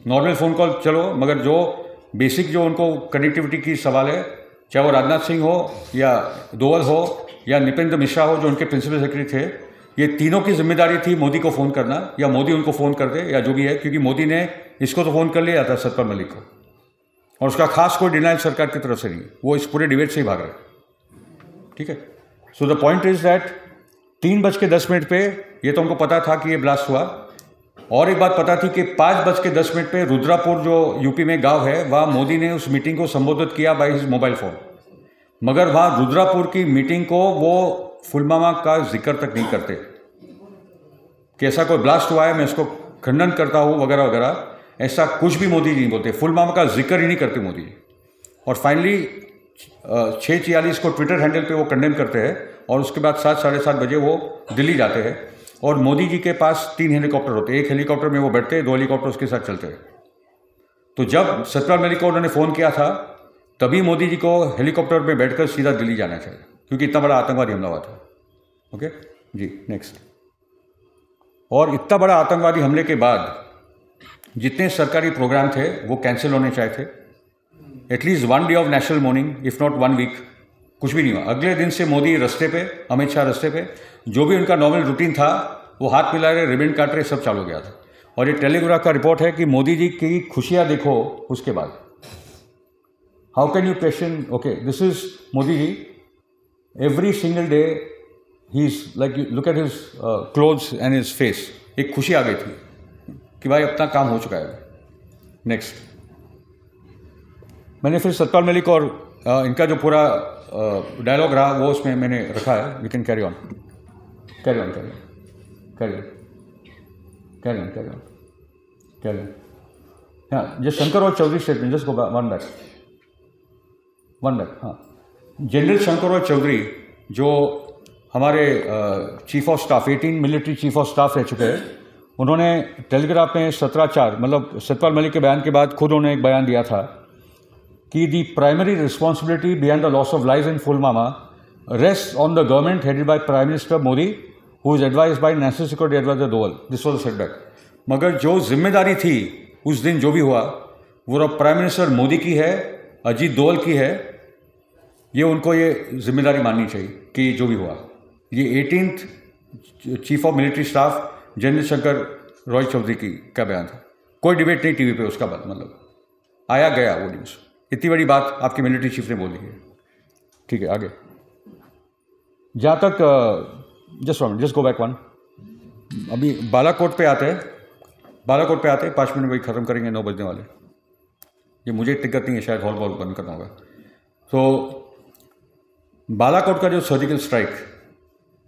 नॉर्मल फ़ोन कॉल चलो, मगर जो बेसिक जो उनको कनेक्टिविटी की सवाल है, चाहे वो राजनाथ सिंह हो या डोवल हो या नृपेंद्र मिश्रा हो जो उनके प्रिंसिपल सेक्रेटरी थे, ये तीनों की जिम्मेदारी थी मोदी को फ़ोन करना, या मोदी उनको फ़ोन कर दे, या जो भी है, क्योंकि मोदी ने इसको तो फ़ोन कर लिया था सतपाल मलिक को, और उसका खास कोई डिनाइल सरकार की तरफ से नहीं, वो इस पूरे डिबेट से ही भाग रहे। ठीक है, so the point is that 3:10 पे ये तो हमको पता था कि ये ब्लास्ट हुआ, और एक बात पता थी कि 5:10 पे रुद्रापुर जो यूपी में गांव है, वहाँ मोदी ने उस मीटिंग को संबोधित किया बाय हिज मोबाइल फ़ोन, मगर वहाँ रुद्रापुर की मीटिंग को वो पुलवामा का जिक्र तक नहीं करते कि ऐसा कोई ब्लास्ट हुआ है, मैं इसको खंडन करता हूँ वगैरह वगैरह, ऐसा कुछ भी मोदी जी नहीं बोलते, पुलवामा का जिक्र ही नहीं करते मोदी जी। और फाइनली 6:46 को ट्विटर हैंडल पे वो कंडेम करते हैं, और उसके बाद 7, साढ़े 7 बजे वो दिल्ली जाते हैं, और मोदी जी के पास 3 हेलीकॉप्टर होते हैं, एक हेलीकॉप्टर में वो बैठते हैं, 2 हेलीकॉप्टर उसके साथ चलते हैं। तो जब सतपाल मलिक को उन्होंने फ़ोन किया था, तभी मोदी जी को हेलीकॉप्टर में बैठकर सीधा दिल्ली जाना चाहिए, क्योंकि इतना बड़ा आतंकवादी हमला हुआ था। ओके। जी नेक्स्ट। और इतना बड़ा आतंकवादी हमले के बाद जितने सरकारी प्रोग्राम थे वो कैंसिल होने चाहिए थे। At least 1 day of national mourning, if not 1 week, कुछ भी नहीं हुआ। अगले दिन से मोदी रास्ते पे, अमित शाह रास्ते पे, जो भी उनका नॉर्मल रूटीन था वो हाथ मिला रहे, रिबन काट रहे, सब चालू हो गया था। और ये टेलीग्राफ का रिपोर्ट है कि मोदी जी की खुशियाँ देखो उसके बाद। How can you question? Okay, this is Modi ji, every single day he is like, look at his clothes and his face, एक खुशी आ गई थी कि भाई अपना काम हो चुका है। नेक्स्ट, मैंने फिर सतपाल मलिक और इनका जो पूरा डायलॉग रहा वो उसमें मैंने रखा है। We can carry on, carry on, carry on, carry on, carry on, carry on, carry on. हाँ, जस्ट शंकर और Chaudhary statement, just go one back, हाँ। जनरल शंकर और चौधरी जो हमारे chief of staff, 18 military chief of staff रह चुके हैं, उन्होंने टेलीग्राफ में 17/4 मतलब सतपाल मलिक के बयान के बाद खुद उन्होंने एक बयान दिया था कि the primary responsibility behind the loss of life in Pulwama rest on the government headed by prime minister Modi, who is advised by national security advisor Doval. This was a setback. मगर जो जिम्मेदारी थी उस दिन जो भी हुआ वो प्राइम मिनिस्टर मोदी की है, अजीत डोवल की है। ये उनको ये जिम्मेदारी माननी चाहिए कि जो भी हुआ। ये 18th chief of military staff general Shankar Roy Chowdhury की का बयान था। कोई डिबेट नहीं टीवी पे उसका बात, मतलब आया गया वो न्यूज़। इतनी बड़ी बात आपके मिलिट्री चीफ ने बोल दी है। ठीक है, आगे जहाँ तक जस्ट गो बैक वन। अभी बालाकोट पे आते हैं, 5 मिनट वही ख़त्म करेंगे, 9 बजने वाले। ये मुझे दिक्कत नहीं है, शायद हॉल बॉल बंद करना होगा। तो बालाकोट का जो सर्जिकल स्ट्राइक,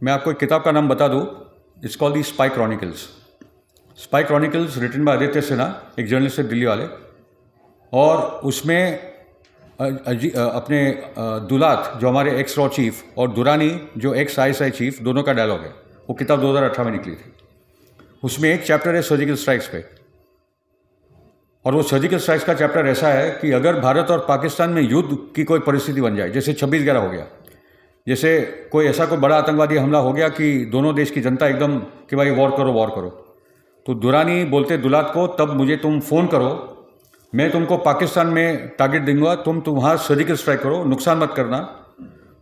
मैं आपको एक किताब का नाम बता दूँ, it's called the spy chronicles. Spy chronicles written by Aditya Sinha, एक जर्नलिस्ट है दिल्ली वाले। और उसमें अपने दुलात जो हमारे एक्स रॉ चीफ और दुरानी जो एक्स ISI चीफ, दोनों का डायलॉग है। वो किताब 2018 में निकली थी। उसमें एक चैप्टर है सर्जिकल स्ट्राइक्स पे। और वो सर्जिकल स्ट्राइक्स का चैप्टर ऐसा है कि अगर भारत और पाकिस्तान में युद्ध की कोई परिस्थिति बन जाए, जैसे 26/11 हो गया, जैसे कोई ऐसा कोई बड़ा आतंकवादी हमला हो गया कि दोनों देश की जनता एकदम कि भाई वॉर करो, तो दुरानी बोलते दुलात को, तब मुझे तुम फ़ोन करो, मैं तुमको पाकिस्तान में टारगेट दूंगा, तुम वहाँ सर्जिकल स्ट्राइक करो, नुकसान मत करना।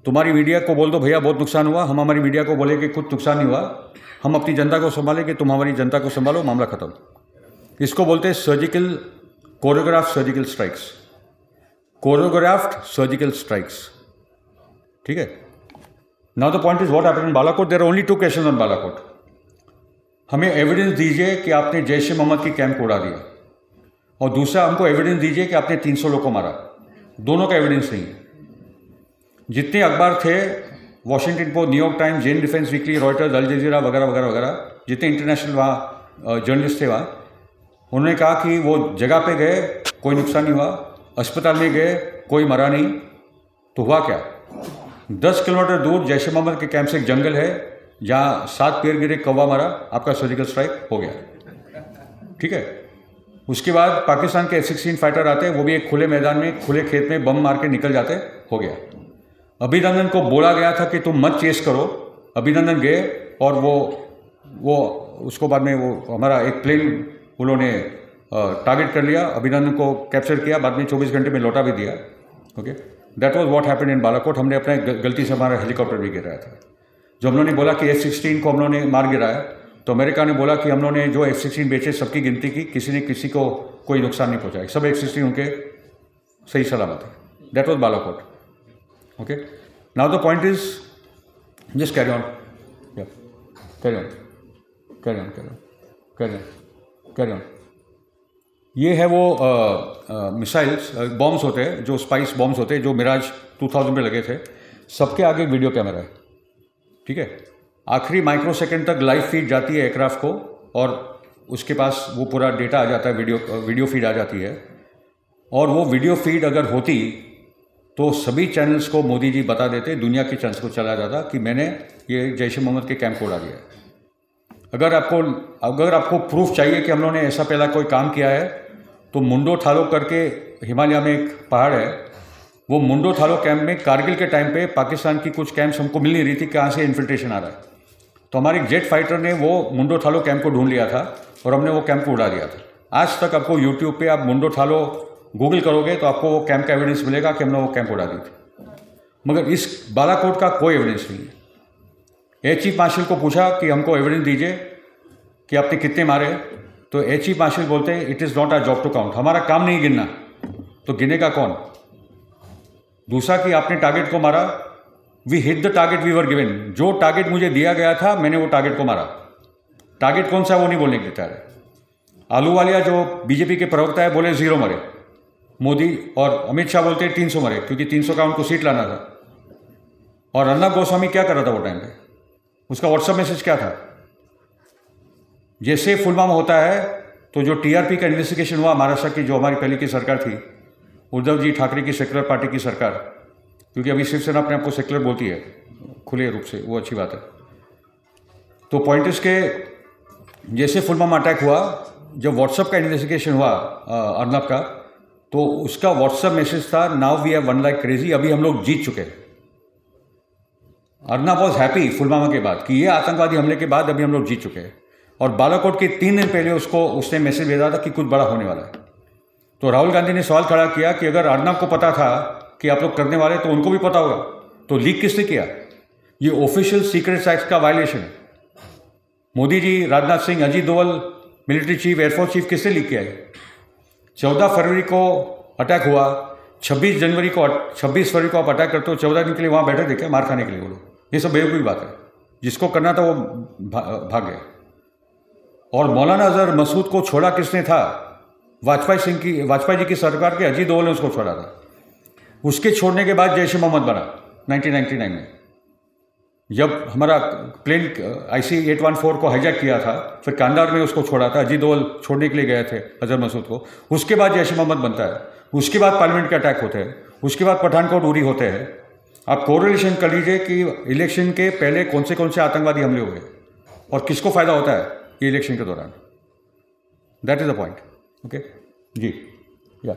तुम्हारी मीडिया को बोल दो भैया बहुत नुकसान हुआ, हम हमारी मीडिया को बोले कि कुछ नुकसान नहीं हुआ, हम अपनी जनता को संभालें कि तुम हमारी जनता को संभालो, मामला खत्म। इसको बोलते हैं surgical choreograph surgical strikes, choreographed surgical strikes. ठीक है। Now the point is what happened in Balakot. There are only 2 questions on Balakot. हमें एविडेंस दीजिए कि आपने जैश ए मोहम्मद की कैंप को उड़ा दिया, और दूसरा हमको एविडेंस दीजिए कि आपने 300 लोग को मारा। दोनों का एविडेंस नहीं है। जितने अखबार थे, वॉशिंगटन पोस्ट, न्यूयॉर्क टाइम्स, जेन डिफेंस वीकली, रॉयटर्स, अल जजीरा वगैरह वगैरह वगैरह, जितने इंटरनेशनल वहाँ जर्नलिस्ट थे वहाँ, उन्होंने कहा कि वो जगह पे गए, कोई नुकसान नहीं हुआ, अस्पताल में गए, कोई मरा नहीं। तो हुआ क्या? 10 किलोमीटर दूर जैश ए मोहम्मद के कैंप से एक जंगल है जहाँ 7 पेड़ गिरे, कौवा मरा, आपका सर्जिकल स्ट्राइक हो गया। ठीक है। उसके बाद पाकिस्तान के F-16 फाइटर आते हैं, वो भी एक खुले मैदान में, खुले खेत में बम मार के निकल जाते, हो गया। अभिनंदन को बोला गया था कि तुम मत चेस करो, अभिनंदन गए और वो उसको बाद में वो हमारा एक प्लेन उन्होंने टारगेट कर लिया, अभिनंदन को कैप्चर किया, बाद में 24 घंटे में लौटा भी दिया। Okay, that was what happened in Balakot. हमने अपने गलती से हमारा हेलीकॉप्टर भी गिराया था। जो हम लोगों ने बोला कि F-16 को हम लोगों ने मार गिराया, तो अमेरिका ने बोला कि हम लोगों ने जो F-16 बेचे सबकी गिनती की, किसी ने किसी को कोई नुकसान नहीं पहुंचाया, सब F-16 उनके सही सलामत है। That was Balakot. Okay, now the point is just carry on, carry on, carry on, carry on, carry on, carry on. ये है वो मिसाइल्स, बॉम्ब्स होते हैं, जो स्पाइस बॉम्ब्स होते हैं, जो मिराज 2000 में लगे थे। सबके आगे एक वीडियो कैमरा है। ठीक है। आखिरी माइक्रो सेकेंड तक लाइव फीड जाती है एयरक्राफ्ट को, और उसके पास वो पूरा डेटा आ जाता है, वीडियो फीड आ जाती है। और वो वीडियो फीड अगर होती तो सभी चैनल्स को मोदी जी बता देते, दुनिया के चैनल्स को चला जाता कि मैंने ये जैश ए मोहम्मद के कैंप को उड़ा दिया। अगर आपको प्रूफ चाहिए कि हम लोगों ने ऐसा पहला कोई काम किया है, तो मुंडो थालो करके हिमालय में एक पहाड़ है, वो मुंडो थालो कैंप में कारगिल के टाइम पे पाकिस्तान की कुछ कैंप्स हमको मिल नहीं रही थी, कहाँ से इन्फिल्ट्रेशन आ रहा है। तो हमारे जेट फाइटर ने वो मुंडो थालो कैंप को ढूंढ लिया था और हमने वो कैंप को उड़ा दिया था। आज तक आपको यूट्यूब पे आप मुंडो थालो गूगल करोगे तो आपको वो कैंप का एविडेंस मिलेगा कि हमने वो कैंप उड़ा दी थी, मगर इस बालाकोट का कोई एविडेंस नहीं है। एयर चीफ मार्शल को पूछा कि हमको एविडेंस दीजिए कि आपने कितने मारे, तो एयर चीफ मार्शल बोलते हैं it is not our job to count, हमारा काम नहीं गिनना, तो गिनेगा कौन। दूसरा कि आपने टारगेट को मारा, we hit the target we were given, जो टारगेट मुझे दिया गया था मैंने वो टारगेट को मारा। टारगेट कौन सा वो नहीं बोलने देता है। आलूवालिया जो बीजेपी के प्रवक्ता है बोले 0 मरे, मोदी और अमित शाह बोलते हैं 300 मरे, क्योंकि 300 का उनको सीट लाना था। और अर्नब गोस्वामी क्या कर रहा था वो टाइम पे, उसका व्हाट्सएप मैसेज क्या था। जैसे पुलवामा होता है तो जो टीआरपी का इन्वेस्टिगेशन हुआ महाराष्ट्र की, जो हमारी पहले की सरकार थी, उद्धव जी ठाकरे की सेक्युलर पार्टी की सरकार, क्योंकि अभी शिवसेना अपने आपको सेक्युलर बोलती है खुले रूप से, वो अच्छी बात है। तो पॉइंट्स के जैसे पुलवामा अटैक हुआ, जब व्हाट्सएप का इन्वेस्टिगेशन हुआ अर्नब का, तो उसका व्हाट्सएप मैसेज था now we have one like crazy, अभी हम लोग जीत चुके। अर्नब वॉज हैप्पी पुलवामा के बाद कि ये आतंकवादी हमले के बाद अभी हम लोग जीत चुके हैं। और बालाकोट के 3 दिन पहले उसने मैसेज भेजा था कि कुछ बड़ा होने वाला है। तो राहुल गांधी ने सवाल खड़ा किया कि अगर अर्नब को पता था कि आप लोग करने वाले तो उनको भी पता होगा, तो लीक किसने किया। ये ऑफिशियल सीक्रेट्स एक्ट का वायलेशन है। Modi ji, Rajnath Singh, Ajit Doval, military chief, air force chief किसने लीक किया है। 14 फरवरी को अटैक हुआ, 26 फरवरी को आप अटैक करते हो, 14 दिन के लिए वहाँ बैठे थे क्या मार खाने के लिए वो लोग। ये सब बेवकूफ़ी बात है, जिसको करना था वो भाग गए। और मौलाना अजहर मसूद को छोड़ा किसने था, वाजपेयी जी की सरकार के अजीत डोवल ने उसको छोड़ा था। उसके छोड़ने के बाद जैश ए मोहम्मद बना 1999 में, जब हमारा प्लेन IC-814 को हाईजैक किया था, फिर कांदार में उसको छोड़ा था, अजीत डोवल छोड़ने के लिए गए थे अजहर मसूद को। उसके बाद जैश ए मोहम्मद बनता है, उसके बाद पार्लियामेंट के अटैक होते हैं, उसके बाद पठानकोट उरी होते हैं। आप कोरिलेशन कर लीजिए कि इलेक्शन के पहले कौन से आतंकवादी हमले हुए और किसको फायदा होता है ये इलेक्शन के दौरान। That is the point. Okay जी, या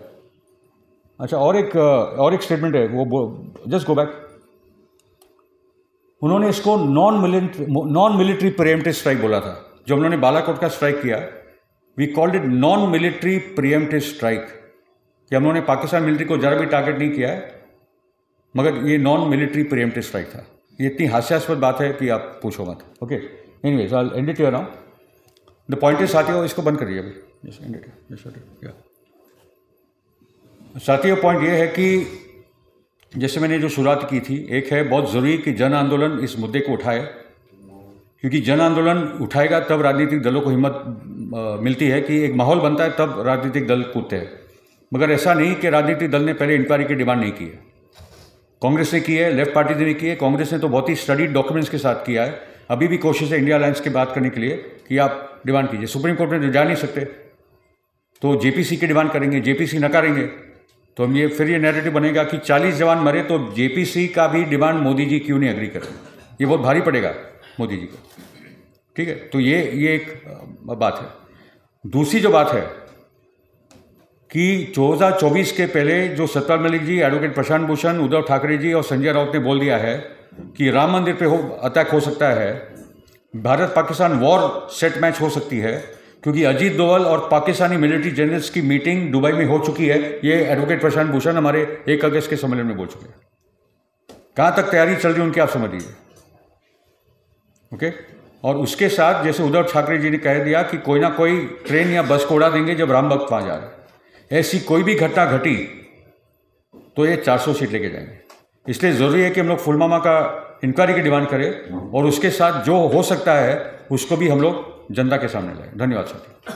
अच्छा, और एक स्टेटमेंट है, वो जस्ट गो बैक। उन्होंने इसको नॉन मिलिट्री प्रीएम्प्टिव स्ट्राइक बोला था। जब उन्होंने बालाकोट का स्ट्राइक किया, we called it non military preemptive strike, कि हम लोगों ने पाकिस्तान मिलिट्री को जरा भी टारगेट नहीं किया है, मगर ये नॉन मिलिट्री प्रीएम्प्टिव स्ट्राइक था। ये इतनी हास्यास्पद बात है कि आप पूछो मत। Okay, anyways I will and it here now. The point is, साथियों इसको बंद करिए अभी, जस्ट एंड इट। साथियों पॉइंट ये है कि जैसे मैंने जो शुरुआत की थी, एक है बहुत ज़रूरी कि जन आंदोलन इस मुद्दे को उठाए, क्योंकि जन आंदोलन उठाएगा तब राजनीतिक दलों को हिम्मत मिलती है कि एक माहौल बनता है, तब राजनीतिक दल कूदते हैं। मगर ऐसा नहीं कि राजनीतिक दल ने पहले इंक्वायरी की डिमांड नहीं की है। कांग्रेस ने की है, लेफ्ट पार्टी ने भी की है। कांग्रेस ने तो बहुत ही स्टडीड डॉक्यूमेंट्स के साथ किया है। अभी भी कोशिश है इंडिया अलायंस की बात करने के लिए कि आप डिमांड कीजिए। सुप्रीम कोर्ट में तो जा नहीं सकते, तो जेपीसी की डिमांड करेंगे, जेपीसी नकारेंगे, तो हम फिर ये नैरेटिव बनेगा कि 40 जवान मरे तो जेपीसी का भी डिमांड मोदी जी क्यों नहीं एग्री करें। ये बहुत भारी पड़ेगा मोदी जी को, ठीक है। तो ये एक बात है। दूसरी जो बात है कि 2024 के पहले जो सतपाल मलिक जी, एडवोकेट प्रशांत भूषण, उद्धव ठाकरे जी और संजय राउत ने बोल दिया है कि राम मंदिर पे अटैक हो सकता है, Bharat Pakistan war set match हो सकती है, क्योंकि अजीत डोवल और पाकिस्तानी मिलिट्री जनरल्स की मीटिंग दुबई में हो चुकी है। ये एडवोकेट प्रशांत भूषण हमारे 1 अगस्त के सम्मेलन में बोल चुके हैं। कहाँ तक तैयारी चल रही है उनकी आप समझ लीजिए। ओके, और उसके साथ जैसे उद्धव ठाकरे जी ने कह दिया कि कोई ना कोई ट्रेन या बस को उड़ा देंगे जब राम भक्त वहाँ जा रहे हैं। ऐसी कोई भी घटना घटी तो ये 400 सीट लेके जाएंगे। इसलिए ज़रूरी है कि हम लोग पुलवामा का इंक्वायरी की डिमांड करें और उसके साथ जो हो सकता है उसको भी हम लोग जनता के सामने लाएं। धन्यवाद साथी।